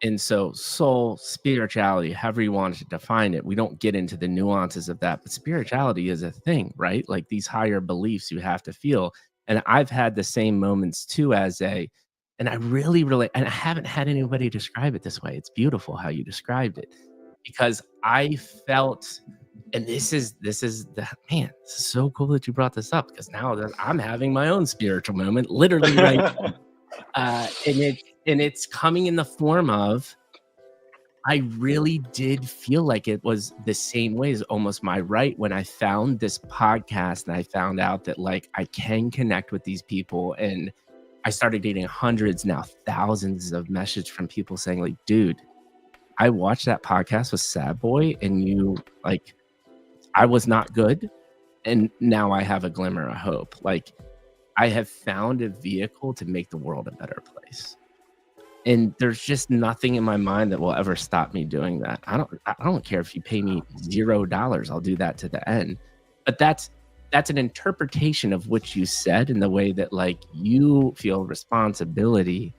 And so soul, spirituality, however you want to define it, we don't get into the nuances of that, but spirituality is a thing, right? Like these higher beliefs you have to feel. And I've had the same moments too and I really, and I haven't had anybody describe it this way. It's beautiful how you described it, because I felt, and this is man, this is so cool that you brought this up, because now that I'm having my own spiritual moment, literally right now. And it's coming in the form of, I really did feel like it was the same way as almost my right when I found this podcast and I found out that like I can connect with these people, and I started getting hundreds, now thousands of messages from people saying like, dude, I watched that podcast with Sadboy and you like, I was not good, and now I have a glimmer of hope. Like, I have found a vehicle to make the world a better place. And there's just nothing in my mind that will ever stop me doing that. I don't care if you pay me $0. I'll do that to the end. But that's an interpretation of what you said, in the way that like you feel responsibility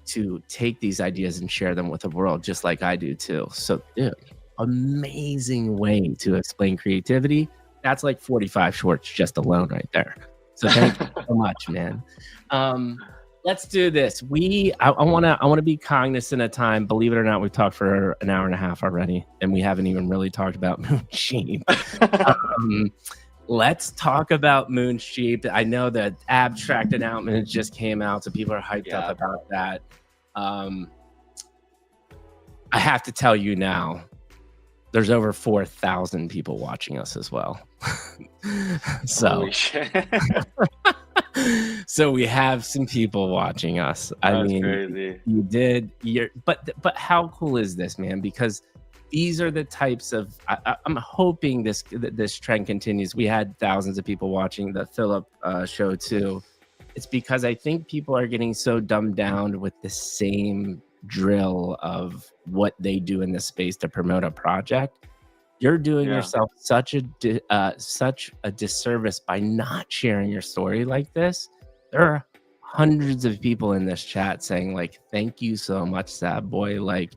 to take these ideas and share them with the world, just like I do too. So, dude, amazing way to explain creativity. That's like 45 shorts just alone right there. So thank you so much, man. Let's do this. I want to be cognizant of time. Believe it or not, we've talked for an hour and a half already, and we haven't even really talked about Moonsheep. Let's talk about Moonsheep. I know that abstract announcement just came out, so people are hyped up about that. I have to tell you now, there's over 4,000 people watching us as well. So, holy shit. So we have some people watching us. That's crazy. You did. But how cool is this, man? Because these are the types of. I'm hoping this trend continues. We had thousands of people watching the Philip show too. It's because I think people are getting so dumbed down with the same drill of what they do in this space to promote a project. You're doing yourself such a disservice by not sharing your story like this. There are hundreds of people in this chat saying like, thank you so much, Sadboy. Like,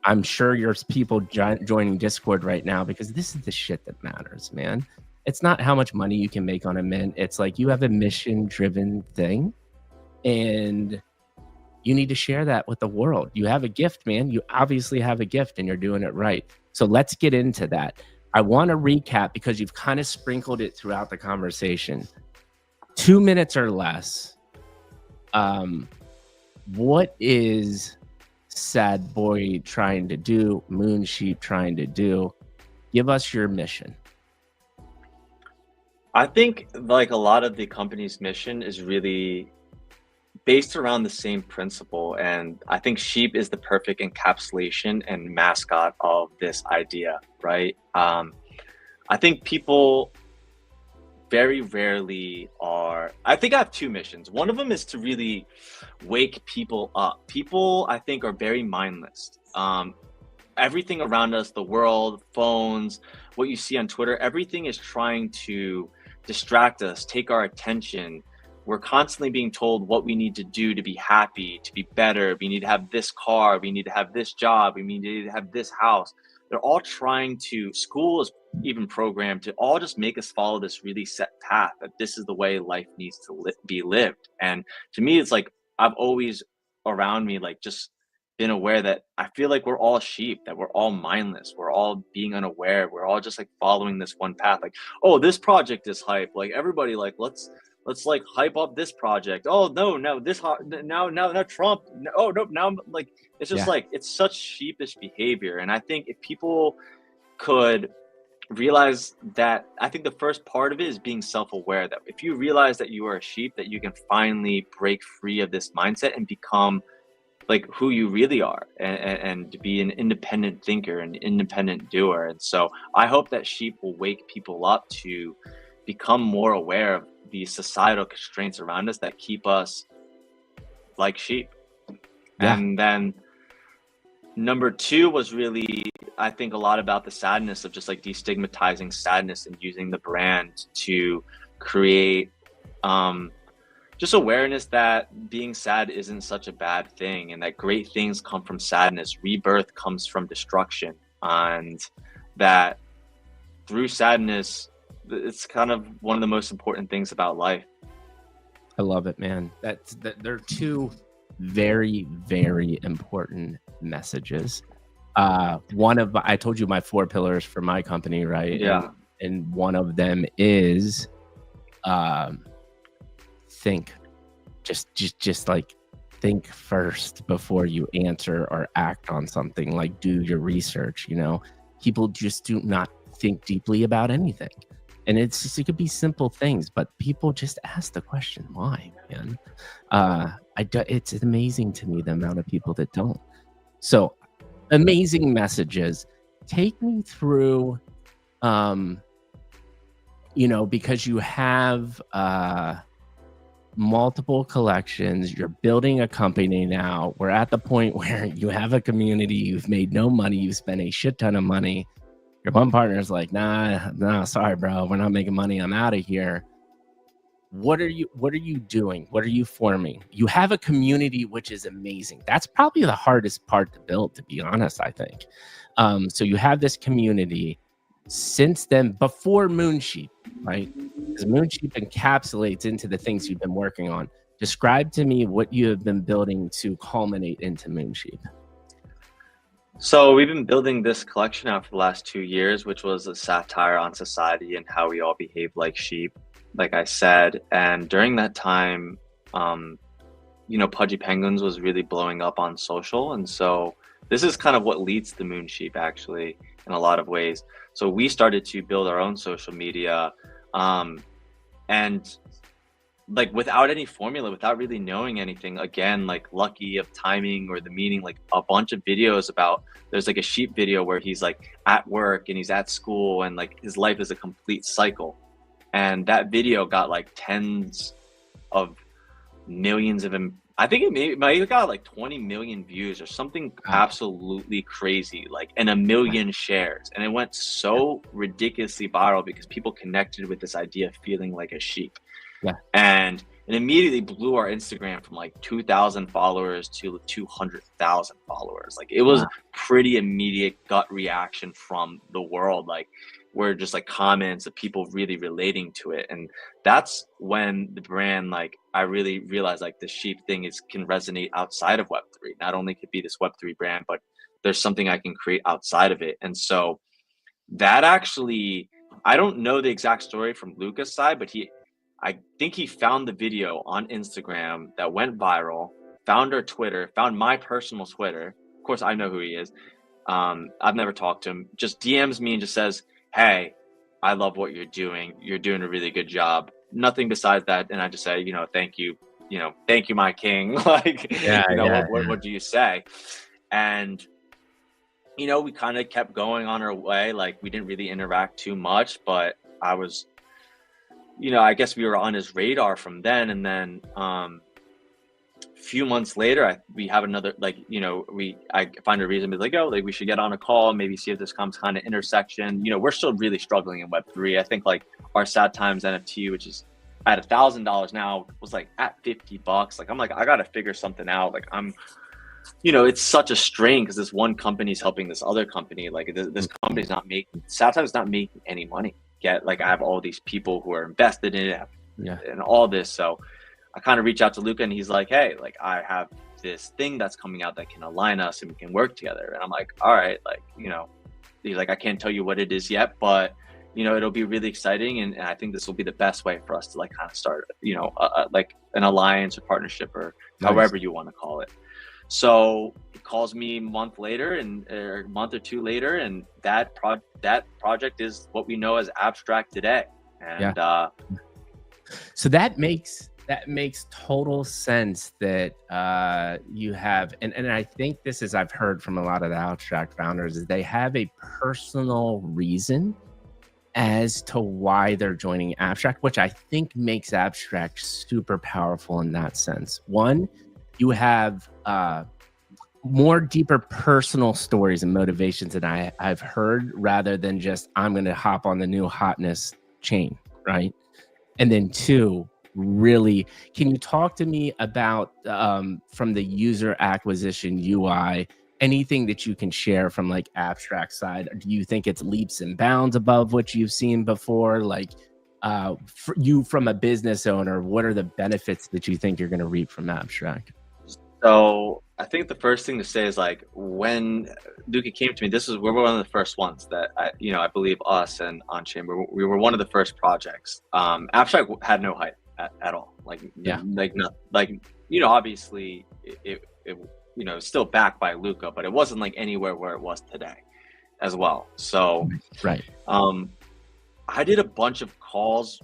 I'm sure there's people joining Discord right now, because this is the shit that matters, man. It's not how much money you can make on a mint. It's like you have a mission-driven thing, and you need to share that with the world. You have a gift, man. You obviously have a gift, and you're doing it right. So let's get into that. I want to recap, because you've kind of sprinkled it throughout the conversation. 2 minutes or less. What is Sadboy trying to do? Moonsheep trying to do? Give us your mission. I think like a lot of the company's mission is really based around the same principle, and I think sheep is the perfect encapsulation and mascot of this idea, right? I think people very rarely are. I think I have two missions. One of them is to really wake people up. People, I think, are very mindless. Everything around us, the world, phones, what you see on Twitter, everything is trying to distract us, take our attention. We're constantly being told what we need to do to be happy, to be better. We need to have this car. We need to have this job. We need to have this house. They're all trying to, school is even programmed to all just make us follow this really set path, that this is the way life needs to be lived. And to me, it's like, I've always around me, like just been aware that I feel like we're all sheep, that we're all mindless, we're all being unaware, we're all just like following this one path. Like, oh, this project is hype. Like everybody, like let's like hype up this project. Oh no, now Trump. Oh no, now I'm like it's just Yeah. like it's such sheepish behavior. And I think if people could realize that, I think the first part of it is being self-aware, that if you realize that you are a sheep, that you can finally break free of this mindset and become like who you really are, and to be an independent thinker, an independent doer. And so I hope that sheep will wake people up to become more aware of the societal constraints around us that keep us like sheep. Yeah. And then number two was really, I think, a lot about the sadness of just like destigmatizing sadness and using the brand to create just awareness that being sad isn't such a bad thing, and that great things come from sadness. Rebirth comes from destruction, and that through sadness, it's kind of one of the most important things about life. I love it, man. There are two very, very important messages. I told you my 4 pillars for my company, right? Yeah. And one of them is think. Just like think first before you answer or act on something. Like do your research. People just do not think deeply about anything, and it could be simple things, but people just ask the question why, man. It's amazing to me the amount of people that don't. So amazing messages. Take me through because you have multiple collections, you're building a company now. We're at the point where you have a community, you've made no money, you've spent a shit ton of money. Your one partner's like, nah, sorry, bro, we're not making money, I'm out of here. What are you doing? What are you forming? You have a community, which is amazing. That's probably the hardest part to build, to be honest, I think. So you have this community. Since then, before Moonsheep, right? Because Moonsheep encapsulates into the things you've been working on. Describe to me what you have been building to culminate into Moonsheep. So we've been building this collection out for the last 2 years, which was a satire on society and how we all behave like sheep, like I said. And during that time, Pudgy Penguins was really blowing up on social. And so this is kind of what leads to Moonsheep, actually, in a lot of ways. So we started to build our own social media, and like without any formula, without really knowing anything, again, like lucky of timing or the meaning, like a bunch of videos about, there's like a sheep video where he's like at work and he's at school and like his life is a complete cycle. And that video got like tens of millions of I think it might have got like 20 million views or something absolutely crazy, like, and 1 million shares. And it went so ridiculously viral because people connected with this idea of feeling like a sheep. Yeah. And it immediately blew our Instagram from like 2,000 followers to 200,000 followers. Like it was pretty immediate gut reaction from the world. Like were just like comments of people really relating to it. And that's when the brand, like I really realized like the sheep thing can resonate outside of Web3. Not only could be this Web3 brand, but there's something I can create outside of it. And so that actually, I don't know the exact story from Luca's side, but I think he found the video on Instagram that went viral, found our Twitter, found my personal Twitter. Of course, I know who he is. I've never talked to him. Just DMs me and just says, "Hey, I love what you're doing. You're doing a really good job." Nothing besides that. And I just say, thank you, thank you, my king. Like, what do you say? And, we kind of kept going on our way. Like we didn't really interact too much, but I was, I guess we were on his radar from then. And then, a few months later, we have another, like, I find a reason to be like, oh, like we should get on a call, maybe see if this comes kind of intersection. We're still really struggling in Web3. I think like our Sad Times NFT, which is at $1,000 now, was like at $50. Like, I'm like, I got to figure something out. Like it's such a strain because this one company is helping this other company. Like this company's not making, Sad Times not making any money yet. Like I have all these people who are invested in it and all this. So I kind of reach out to Luca and he's like, hey, like I have this thing that's coming out that can align us and we can work together. And I'm like, all right, like, you know, he's like, I can't tell you what it is yet, but you know, it'll be really exciting. And I think this will be the best way for us to like kind of start, you know, like an alliance or partnership or however you want to call it. So he calls me a month later or a month or two later, and that project is what we know as Abstract today. And so that makes total sense that you have, and I think this is, I've heard from a lot of the Abstract founders, is they have a personal reason as to why they're joining Abstract, which I think makes Abstract super powerful in that sense. One, you have more deeper personal stories and motivations than I've heard, rather than just, I'm going to hop on the new hotness chain, right? And then two, really, can you talk to me about from the user acquisition UI, anything that you can share from like Abstract side? Do you think it's leaps and bounds above what you've seen before? Like for you, from a business owner, what are the benefits that you think you're going to reap from Abstract? So I think the first thing to say is, like, when Luca came to me, we were one of the first ones that I believe us and On-Chain, we were one of the first projects. Abstract had no hype at all. Obviously it you know, still backed by Luca, but it wasn't like anywhere where it was today as well. So right. I did a bunch of calls.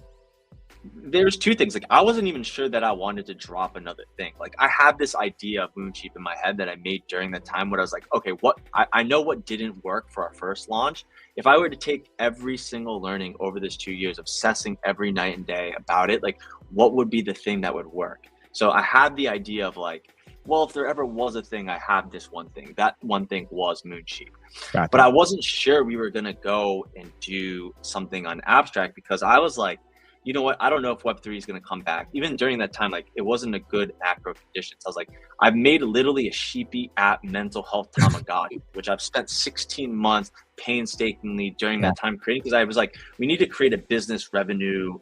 There's two things. Like, I wasn't even sure that I wanted to drop another thing. Like, I have this idea of Moonsheep in my head that I made during the time where I was like, okay, what I know what didn't work for our first launch. If I were to take every single learning over this 2 years, obsessing every night and day about it, like, what would be the thing that would work? So I had the idea of like, well, if there ever was a thing, I have this one thing. That one thing was Moonsheep. Gotcha. But I wasn't sure we were going to go and do something on Abstract, because I was like, you know what? I don't know if Web3 is going to come back. Even during that time, like, it wasn't a good macro conditions. I was like, I've made literally a sheepy app mental health Tamagotchi, which I've spent 16 months painstakingly during that time creating, because I was like, we need to create a business revenue,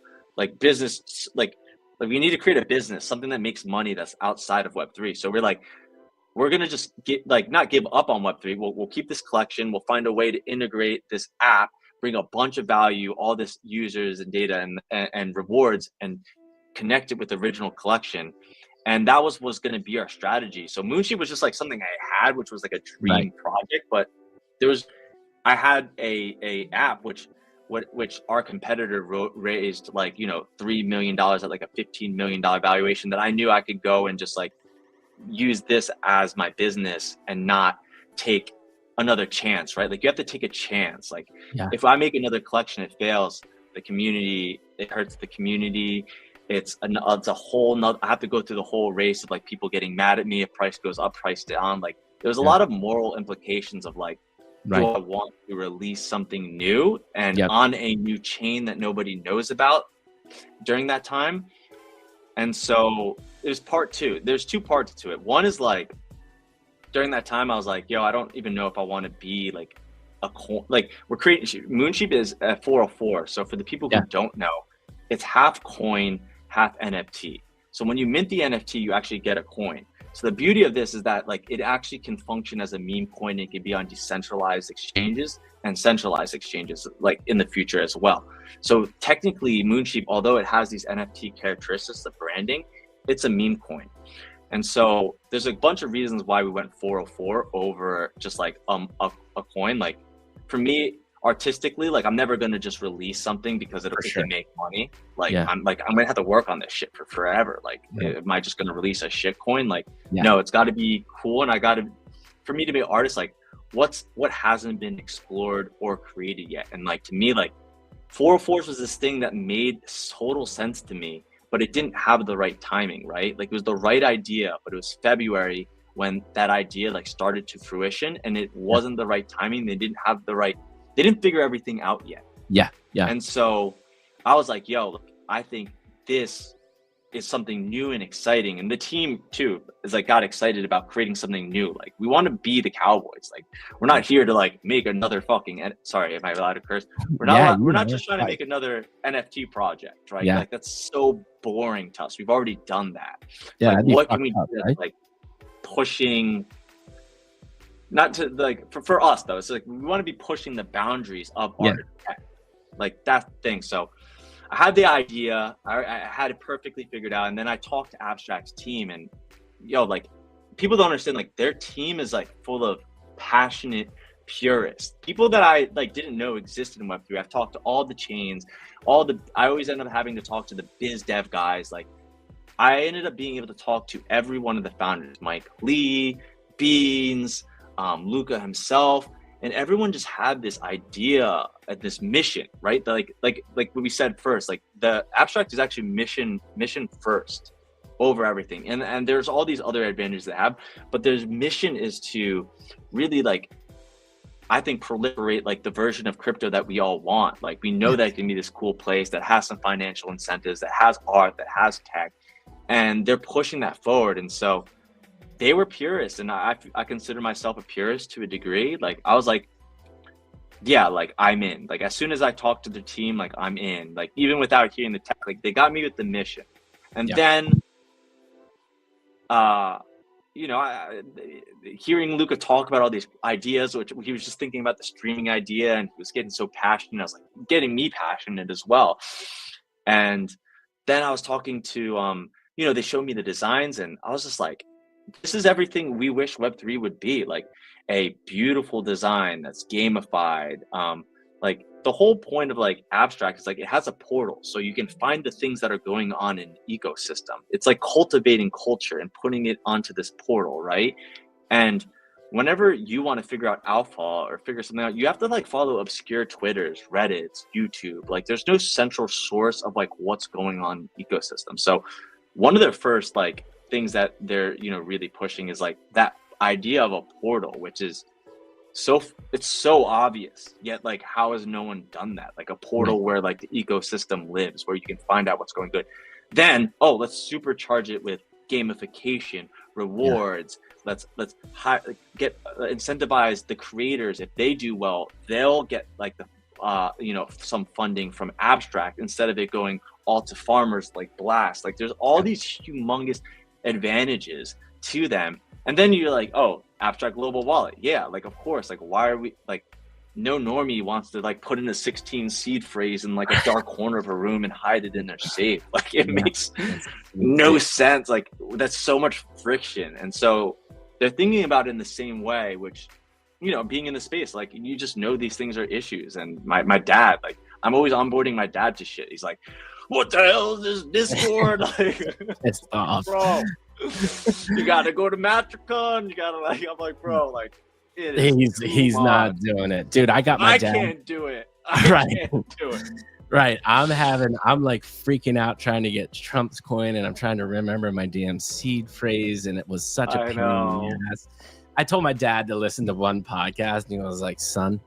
we need to create a business, something that makes money that's outside of Web3. So we're like, we're going to just not give up on Web3. We'll keep this collection. We'll find a way to integrate this app, bring a bunch of value, all this users and data and rewards, and connect it with the original collection. And that was going to be our strategy. So Moonsheep was just like something I had, which was like a dream project. But I had a app which our competitor raised like, you know, $3 million at like a $15 million valuation, that I knew I could go and just like use this as my business and not take another chance, right? Like, you have to take a chance. Like, if I make another collection, it fails the community, it hurts the community. It's a whole nother, I have to go through the whole race of like people getting mad at me if price goes up, price down. Like, there's a lot of moral implications of like, do I want to release something new and on a new chain that nobody knows about during that time? And so there's part two. There's two parts to it. One is like, during that time, I was like, yo, I don't even know if I want to be like a coin. Like, we're creating, Moonsheep is at 404. So for the people who don't know, it's half coin, half NFT. So when you mint the NFT, you actually get a coin. So the beauty of this is that like, it actually can function as a meme coin. It can be on decentralized exchanges and centralized exchanges like in the future as well. So technically Moonsheep, although it has these NFT characteristics, the branding, it's a meme coin. And so there's a bunch of reasons why we went 404 over just like a coin. Like, for me, artistically, like, I'm never going to just release something because it'll make money. Like, I'm going to have to work on this shit for forever. Like, am I just going to release a shit coin? Like, no, it's got to be cool. And for me to be an artist, like, what hasn't been explored or created yet? And like, to me, like, 404s was this thing that made total sense to me, but it didn't have the right timing, right? Like, it was the right idea, but it was February when that idea like started to fruition, and it wasn't the right timing. They didn't figure everything out yet. Yeah. And so I was like, yo, look, I think this is something new and exciting. And the team too is like, got excited about creating something new. Like, we want to be the Cowboys. Like, we're not here to like make another fucking, sorry, am I allowed to curse? We're not just trying to make another NFT project, right? Like, that's so boring to us. We've already done that. Like, what can we do? Right? Like, pushing, not to like for us though, it's like we want to be pushing the boundaries of art, like that thing. So I had the idea, I had it perfectly figured out, and then I talked to Abstract's team, and like people don't understand, like their team is like full of passionate purists, people that I like didn't know existed in Web3. I've talked to all the chains, I always end up having to talk to the biz dev guys. Like I ended up being able to talk to every one of the founders, Mike Lee, Beans, Luca himself, and everyone just had this idea, this mission, right? Like what we said first, like the Abstract is actually mission first over everything, and there's all these other advantages that have, but their mission is to really, like, I think, proliferate like the version of crypto that we all want. Like we know that it can be this cool place that has some financial incentives, that has art, that has tech, and they're pushing that forward. And so they were purists, and I consider myself a purist to a degree. Like I was like, yeah, like I'm in. Like as soon as I talked to the team, like I'm in. Like even without hearing the tech, like they got me with the mission. And then hearing Luca talk about all these ideas, which he was just thinking about the streaming idea, and he was getting so passionate. I was like, getting me passionate as well. And then I was talking to they showed me the designs, and I was just like, this is everything we wish Web3 would be. Like a beautiful design that's gamified. Like the whole point of like Abstract is like it has a portal, so you can find the things that are going on in the ecosystem. It's like cultivating culture and putting it onto this portal, right? And whenever you want to figure out alpha or figure something out, you have to like follow obscure Twitters, Reddits, YouTube. Like there's no central source of like what's going on in the ecosystem. So one of their first like things that they're really pushing is like that idea of a portal, which is it's so obvious, yet like how has no one done that? Like a portal where like the ecosystem lives, where you can find out what's going good. Then let's supercharge it with gamification, rewards. Let's get incentivize the creators. If they do well, they'll get like the some funding from Abstract instead of it going all to farmers like Blast. Like there's all these humongous advantages to them. And then you're like, oh, Abstract Global Wallet. Yeah, like, of course. Like, why are we, like, no normie wants to, like, put in a 16 seed phrase in, like, a dark corner of a room and hide it in their safe. Like, it makes no sense. Like, that's so much friction. And so they're thinking about it in the same way, which, being in the space, like, you just know these things are issues. And my dad, like, I'm always onboarding my dad to shit. He's like, what the hell is this Discord? Like, it's off. Bro. You gotta go to Matricon. You gotta like. I'm like, bro, like, he's not doing it, dude. I got my dad. I can't do it. I can't do it. Right. I'm like freaking out trying to get Trump's coin, and I'm trying to remember my damn seed phrase, and it was such a pain in the ass. I told my dad to listen to one podcast, and he was like, "Son,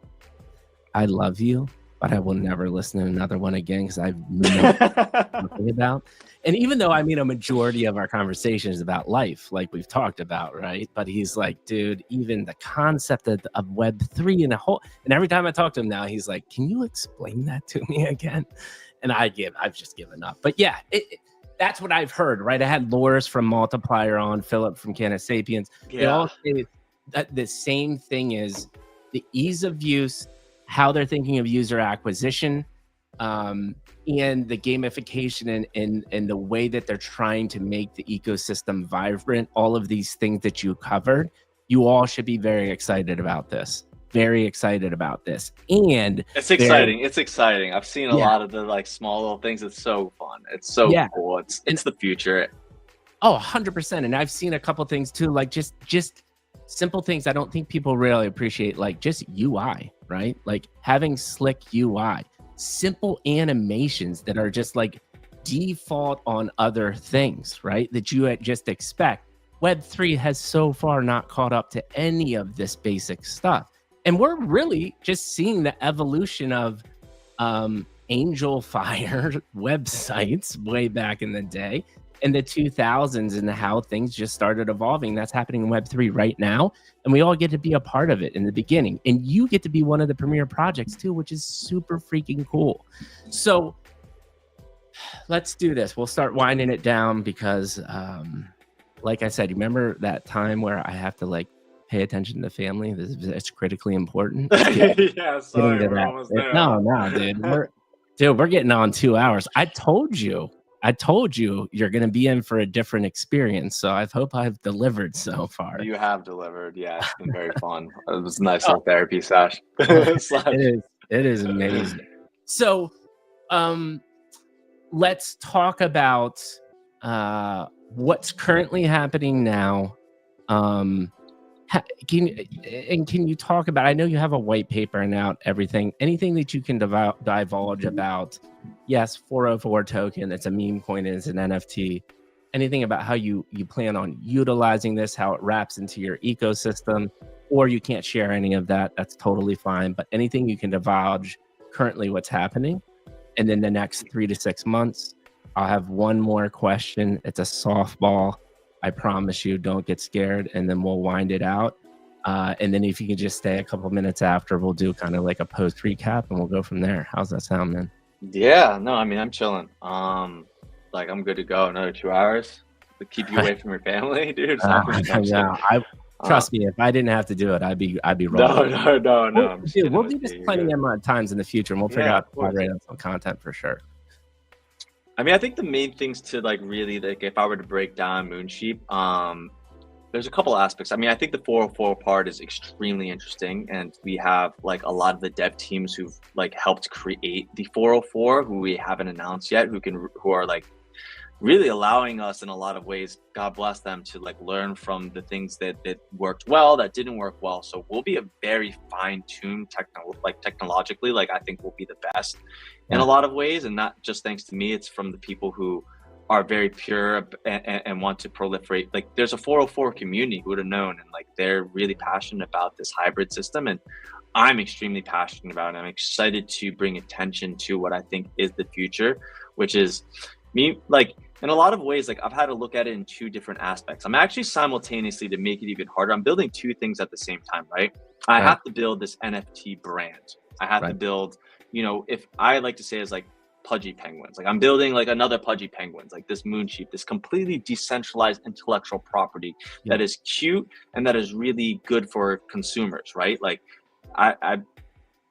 I love you, but I will never listen to another one again because I've nothing about." And even though a majority of our conversations about life, like we've talked about, right? But he's like, dude, even the concept of Web3 and every time I talk to him now, he's like, can you explain that to me again? And I've just given up. But yeah, that's what I've heard, right? I had Loris from Multiplier on, Philip from Canis Sapiens. Yeah. They all say that the same thing is the ease of use, how they're thinking of user acquisition, and the gamification and the way that they're trying to make the ecosystem vibrant. All of these things that you covered, you all should be very excited about this. Very excited about this. And it's exciting. It's exciting. I've seen a lot of the like small little things. It's so fun. It's so cool. It's the future. Oh, 100%. And I've seen a couple things too, like just simple things I don't think people really appreciate, like just UI, right? Like having slick UI. Simple animations that are just like default on other things, right? That you just expect. Web3 has so far not caught up to any of this basic stuff. And we're really just seeing the evolution of Angel Fire websites way back in the day in the 2000s and how things just started evolving. That's happening in Web3 right now. And we all get to be a part of it in the beginning. And you get to be one of the premier projects too, which is super freaking cool. So let's do this. We'll start winding it down because like I said, remember that time where I have to like pay attention to family? It's critically important. Yeah, Getting sorry, to we're that. almost there, No, huh? no, dude, we're getting on 2 hours. I told you you're gonna be in for a different experience. So I hope I've delivered so far. You have delivered. Yeah, it's been very fun. It was a nice Oh, little therapy sesh. Slash. it is amazing. So um let's talk about what's currently happening now. Um can you talk about, I know you have a white paper and out everything, anything that you can divulge about, yes, 404 token, it's a meme coin, it's an NFT, anything about how you plan on utilizing this, how it wraps into your ecosystem, or you can't share any of that, that's totally fine, but anything you can divulge currently what's happening. And then the next 3 to 6 months, I'll have one more question. It's a softball. I promise you, don't get scared, and then we'll wind it out. And then if you can just stay a couple minutes after, we'll do kind of like a post recap, and we'll go from there. How's that sound, man? Yeah, no, I mean, I'm chilling. Like I'm good to go. Another 2 hours to keep you away from your family, dude. Yeah, trust me. If I didn't have to do it, I'd be No, rolling. no. I'm just kidding We'll with do this you. plenty of times in the future, and we'll figure Yeah, out of how to course. write up some content for sure. I mean, I think the main things to like really like if I were to break down Moonsheep, there's a couple aspects. I mean, I think the 404 part is extremely interesting, and we have like a lot of the dev teams who've like helped create the 404, who we haven't announced yet, who are like really allowing us in a lot of ways, God bless them, to like learn from the things that worked well, that didn't work well. So we'll be a very fine-tuned technologically, like I think we'll be the best in a lot of ways, and not just thanks to me, it's from the people who are very pure and want to proliferate. Like there's a 404 community, who would have known, and like they're really passionate about this hybrid system, and I'm extremely passionate about it. I'm excited to bring attention to what I think is the future, which is me, like in a lot of ways, like I've had to look at it in two different aspects. I'm actually simultaneously, to make it even harder, I'm building two things at the same time, right? I have to build this NFT brand. I have to build, if I like to say is like pudgy penguins, like I'm building like another pudgy penguins, like this Moonsheep, this completely decentralized intellectual property that is cute and that is really good for consumers, right? Like I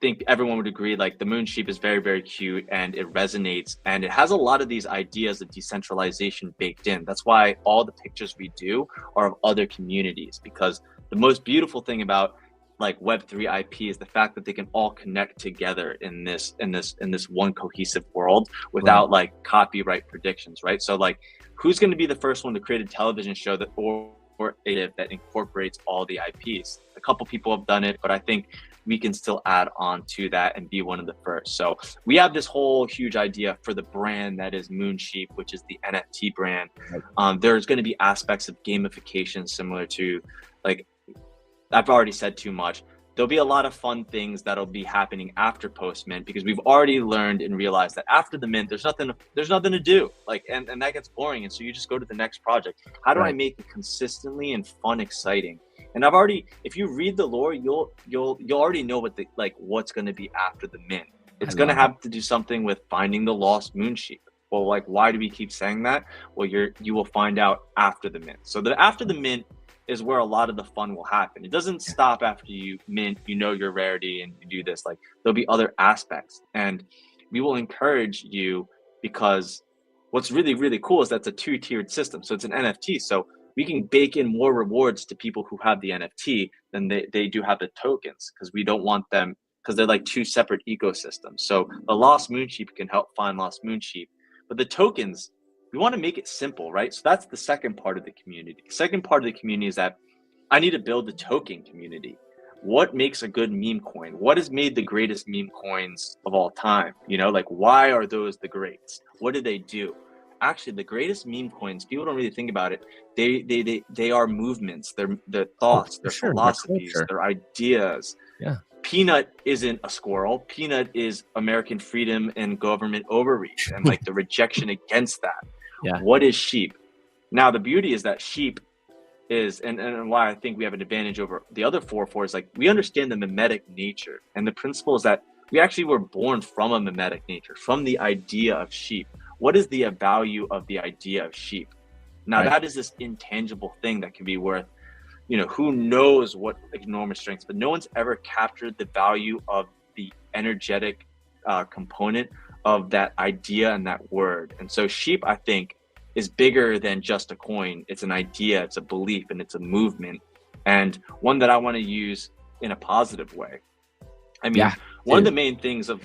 think everyone would agree, like the Moonsheep is very, very cute and it resonates, and it has a lot of these ideas of decentralization baked in. That's why all the pictures we do are of other communities, because the most beautiful thing about like Web3 IP is the fact that they can all connect together in this one cohesive world without like copyright predictions, right? So like, who's going to be the first one to create a television show that that incorporates all the IPs? A couple people have done it, but I think we can still add on to that and be one of the first. So we have this whole huge idea for the brand that is Moonsheep, which is the NFT brand. There's going to be aspects of gamification similar to, like, I've already said too much. There'll be a lot of fun things that'll be happening after post mint, because we've already learned and realized that after the mint, there's nothing to do. Like, and that gets boring. And so you just go to the next project. How do I make it consistently and fun, exciting? And I've already, if you read the lore, you'll already know what's going to be after the mint. It's going to have to do something with finding the lost Moonsheep. Well, like, why do we keep saying that? Well, you will find out after the mint. So after the mint is where a lot of the fun will happen. It doesn't stop after you mint, your rarity and you do this. Like, there'll be other aspects, and we will encourage you, because what's really, really cool is that's a two-tiered system. So it's an NFT. So we can bake in more rewards to people who have the NFT than they do have the tokens, because we don't want them, because they're like two separate ecosystems. So the Lost Moonsheep can help find Lost Moonsheep, but the tokens, we want to make it simple, right? So that's the second part of the community. The second part of the community is that I need to build the token community. What makes a good meme coin? What has made the greatest meme coins of all time? Like, why are those the greats? What do they do? Actually, the greatest meme coins, people don't really think about it. They are movements. They're thoughts, their philosophies, their ideas. Yeah. Peanut isn't a squirrel. Peanut is American freedom and government overreach and like the rejection against that. Yeah. What is sheep? Now, the beauty is that sheep is, and why I think we have an advantage over the other 4/4 is, like, we understand the mimetic nature, and the principle is that we actually were born from a mimetic nature, from the idea of sheep. What is the value of the idea of sheep? Now Right. that is this intangible thing that can be worth, who knows what enormous strengths, but no one's ever captured the value of the energetic component of that idea and that word. And so Sheep, I think, is bigger than just a coin. It's an idea, it's a belief, and it's a movement, and one that I want to use in a positive way. I mean, Yeah, one of the dude. main things of,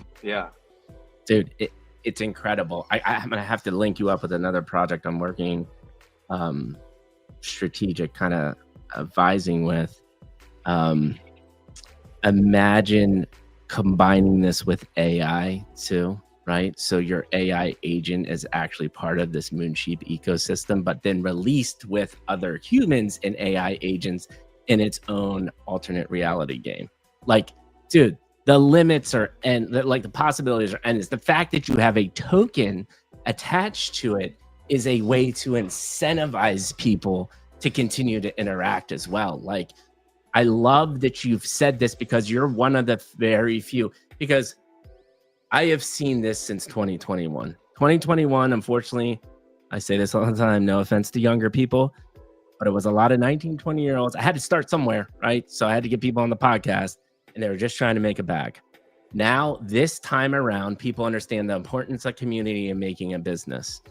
Dude, it's incredible. I'm gonna have to link you up with another project I'm working, strategic kind of advising with. Imagine combining this with AI too, right? So your AI agent is actually part of this Moonsheep ecosystem, but then released with other humans and AI agents in its own alternate reality game. Like, dude, the limits are like the possibilities are endless. The fact that you have a token attached to it is a way to incentivize people to continue to interact as well. Like, I love that you've said this because you're one of the very few, because I have seen this since 2021. 2021, unfortunately, I say this all the time, no offense to younger people, but it was a lot of 19, 20-year-olds. I had to start somewhere, right? So I had to get people on the podcast, and they were just trying to make a bag. Now, this time around, people understand the importance of community and making a business.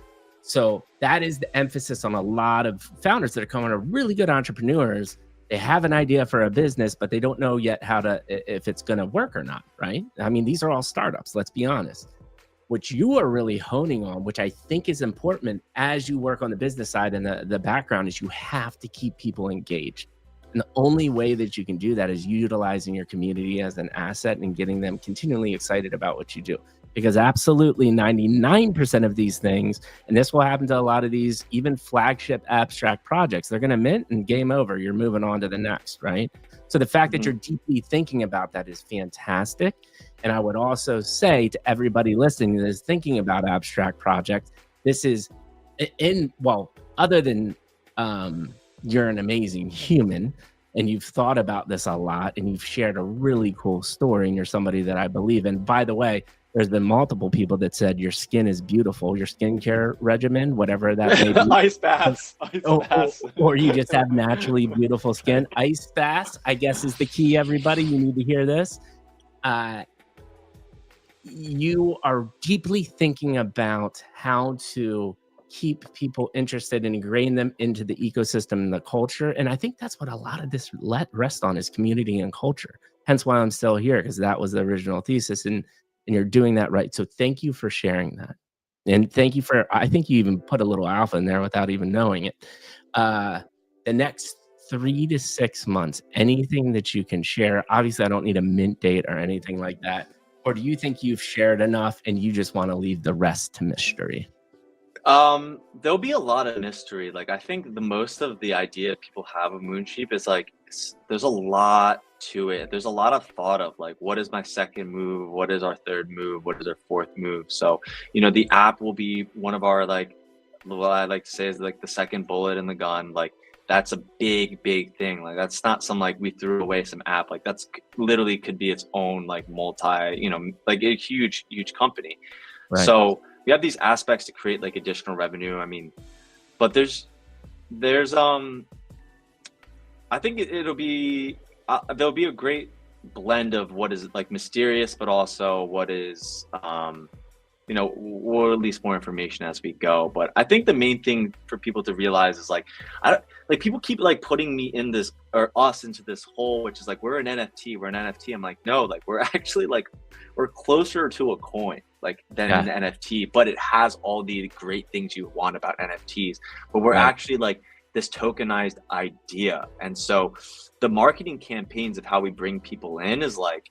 So that is the emphasis on a lot of founders that are coming, are really good entrepreneurs. They have an idea for a business, but they don't know yet if it's going to work or not, right? I mean, these are all startups, let's be honest. What you are really honing on, which I think is important as you work on the business side and the background, is you have to keep people engaged. And the only way that you can do that is utilizing your community as an asset and getting them continually excited about what you do. Because absolutely 99% of these things, and this will happen to a lot of these, even flagship abstract projects, they're going to mint and game over. You're moving on to the next, right? So the fact that you're deeply thinking about that is fantastic. And I would also say to everybody listening that is thinking about abstract projects, this is other than you're an amazing human and you've thought about this a lot and you've shared a really cool story and you're somebody that I believe in. By the way, there's been multiple people that said your skin is beautiful, your skincare regimen, whatever that may be. Ice baths. Or you just have naturally beautiful skin. Ice baths, I guess, is the key, everybody. You need to hear this. You are deeply thinking about how to keep people interested and ingrain them into the ecosystem and the culture. And I think that's what a lot of this rests on, is community and culture. Hence why I'm still here, because that was the original thesis. And you're doing that right. So thank you for sharing that. And thank you for, I think you even put a little alpha in there without even knowing it. The next 3 to 6 months, anything that you can share? Obviously, I don't need a mint date or anything like that. Or do you think you've shared enough and you just want to leave the rest to mystery? There'll be a lot of mystery. Like, I think the most of the idea people have of Moonsheep is like, there's a lot to it. There's a lot of thought of like, what is my second move? What is our third move? What is our fourth move? So, the app will be one of our, like, what I like to say is like the second bullet in the gun. Like, that's a big, big thing. Like, that's not some, like, we threw away some app. Like, that's literally could be its own, like, like a huge, huge company. Right. So we have these aspects to create like additional revenue. I mean, but there's I think it'll be there'll be a great blend of what is like mysterious, but also what is we'll release more information as we go. But I think the main thing for people to realize is like, people keep like putting me in this, or us into this hole, which is like, we're an NFT. I'm like, no, like we're actually like, we're closer to a coin like than an NFT, but it has all the great things you want about NFTs. But we're actually like this tokenized idea. And so the marketing campaigns of how we bring people in is like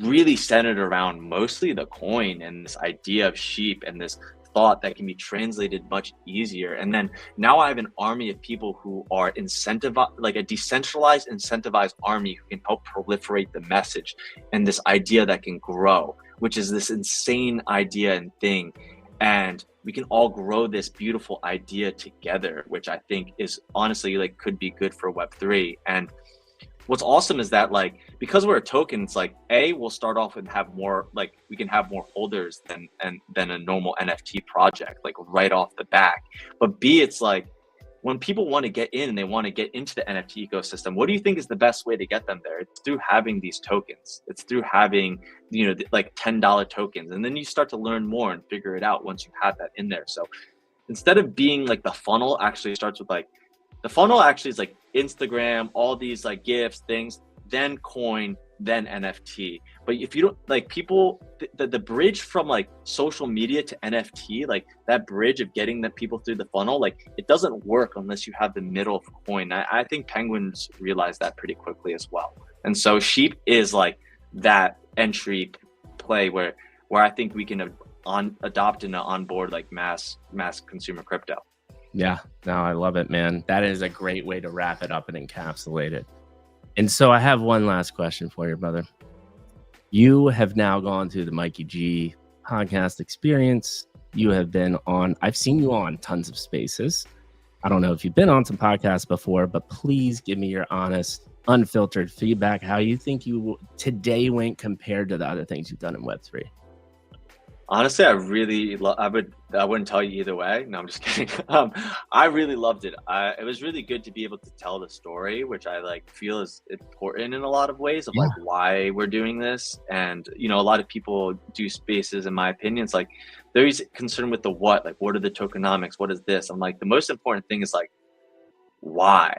really centered around mostly the coin and this idea of sheep and this thought that can be translated much easier. And then now I have an army of people who are incentivized, like a decentralized, incentivized army who can help proliferate the message and this idea that can grow, which is this insane idea and thing. And we can all grow this beautiful idea together, which I think is honestly like could be good for Web3. And what's awesome is that like, because we're a token, it's like, we'll start off and have more, like we can have more holders than a normal NFT project, like right off the back. But B, it's like, when people want to get in and they want to get into the NFT ecosystem, what do you think is the best way to get them there? It's through having these tokens. It's through having, like $10 tokens. And then you start to learn more and figure it out once you have that in there. So instead of being like the funnel actually starts with like, the funnel actually is like Instagram, all these like gifts, things, then coin, then NFT. But if you don't like people, the bridge from like social media to NFT, like that bridge of getting the people through the funnel, like it doesn't work unless you have the middle of coin. I think penguins realize that pretty quickly as well. And so Sheep is like that entry play where I think we can adopt and onboard like mass consumer crypto. Yeah, no, I love it, man. That is a great way to wrap it up and encapsulate it. And so I have one last question for you, brother. You have now gone through the Mikey G podcast experience. You have been on, I've seen you on tons of spaces. I don't know if you've been on some podcasts before, but please give me your honest, unfiltered feedback. How you think you today went compared to the other things you've done in Web3? Honestly, I wouldn't tell you either way. No, I'm just kidding. I really loved it. It was really good to be able to tell the story, which I like feel is important in a lot of ways of like why we're doing this. And, a lot of people do spaces, in my opinion, it's like they're always concerned with the what, like what are the tokenomics? What is this? I'm like, the most important thing is like, why?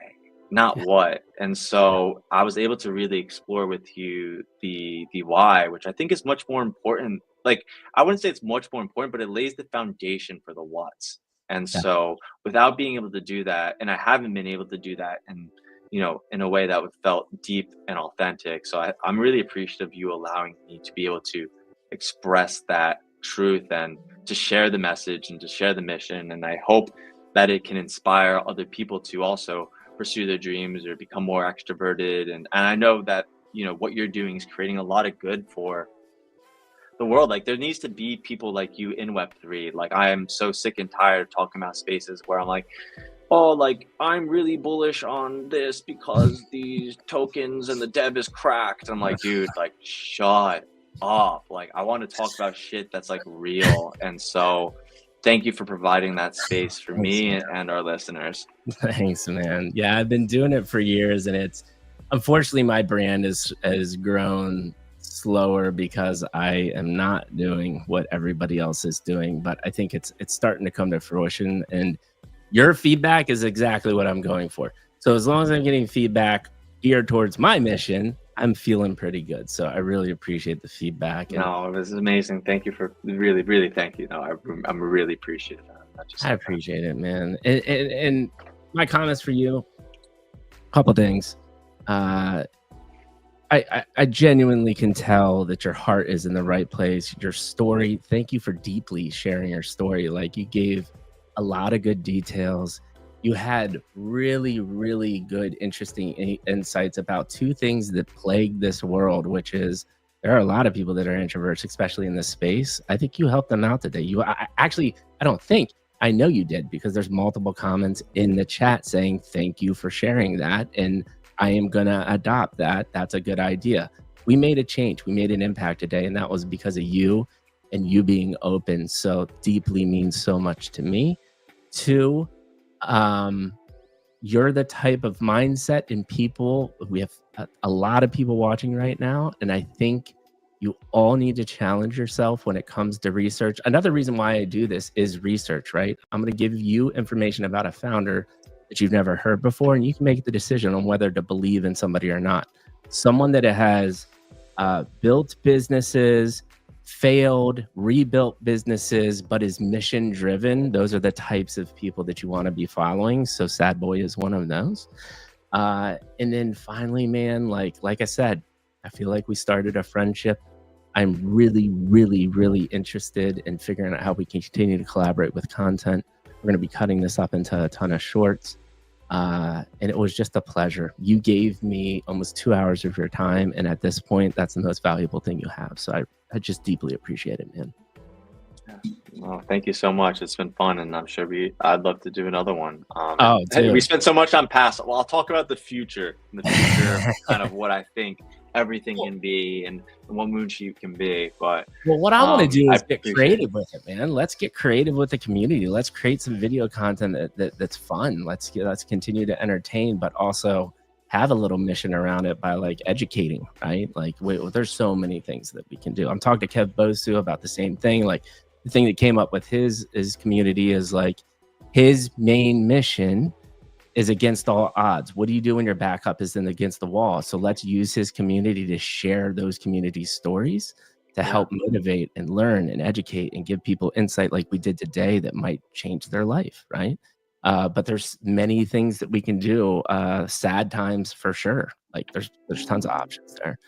Not what. And so I was able to really explore with you the why, which I think is much more important. Like, I wouldn't say it's much more important, but it lays the foundation for the what's. And so without being able to do that, and I haven't been able to do that in a way that felt deep and authentic. So I'm really appreciative of you allowing me to be able to express that truth and to share the message and to share the mission. And I hope that it can inspire other people to also pursue their dreams or become more extroverted. And I know that, what you're doing is creating a lot of good for the world. Like there needs to be people like you in Web3. Like I am so sick and tired of talking about spaces where I'm like, oh, like I'm really bullish on this because these tokens and the dev is cracked. I'm like, dude, like shut up. Like I want to talk about shit that's like real. And so thank you for providing that space for me and our listeners. Thanks, man. Yeah, I've been doing it for years, and it's unfortunately my brand has grown slower because I am not doing what everybody else is doing. But I think it's starting to come to fruition, and your feedback is exactly what I'm going for. So as long as I'm getting feedback geared towards my mission, I'm feeling pretty good. So I really appreciate the feedback. No, it was amazing. Thank you for really thank you. No, I'm really appreciative of that. I appreciate it, man. And my comments for you, a couple things. I genuinely can tell that your heart is in the right place. Your story, thank you for deeply sharing your story. Like you gave a lot of good details. You had really, really good, interesting insights about two things that plague this world, which is there are a lot of people that are introverts, especially in this space. I think you helped them out today. I know you did, because there's multiple comments in the chat saying, thank you for sharing that. And I am going to adopt that. That's a good idea. We made a change. We made an impact today. And that was because of you and you being open. So deeply means so much to me. Two, you're the type of mindset and people, we have a lot of people watching right now. And I think you all need to challenge yourself when it comes to research. Another reason why I do this is research, right? I'm going to give you information about a founder that you've never heard before, and you can make the decision on whether to believe in somebody or not. Someone that has built businesses, failed, rebuilt businesses, but is mission driven. Those are the types of people that you want to be following. So Sadboy is one of those. And then finally, man, like I said, I feel like we started a friendship. I'm really, really, really interested in figuring out how we can continue to collaborate with content. We're going to be cutting this up into a ton of shorts. And it was just a pleasure. You gave me almost 2 hours of your time. And at this point, that's the most valuable thing you have. So I just deeply appreciate it, man. Well, thank you so much. It's been fun. And I'm sure I'd love to do another one. Dude. We spent so much on past. Well, I'll talk about the future kind of what I think. everything can be and what Moonsheep can be. But well, what I want to do I is get appreciate creative with it, man. Let's get creative with the community. Let's create some video content that's fun. Let's continue to entertain, but also have a little mission around it by like educating, right? Like there's so many things that we can do. I'm talking to Kev Bosu about the same thing. Like the thing that came up with his community is like his main mission is against all odds. What do you do when your backup is then against the wall? So let's use his community to share those community stories to help motivate and learn and educate and give people insight like we did today that might change their life, right? But there's many things that we can do. Sad times for sure. Like there's tons of options there.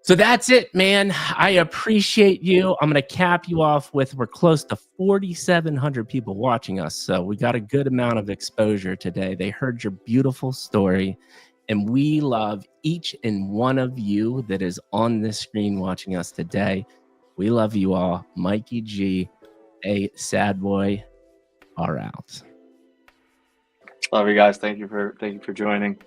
So that's it, man. I appreciate you. I'm going to cap you off with we're close to 4,700 people watching us. So we got a good amount of exposure today. They heard your beautiful story. And we love each and one of you that is on this screen watching us today. We love you all. Mikey G, a Sadboy, are out. Love you guys. Thank you for joining.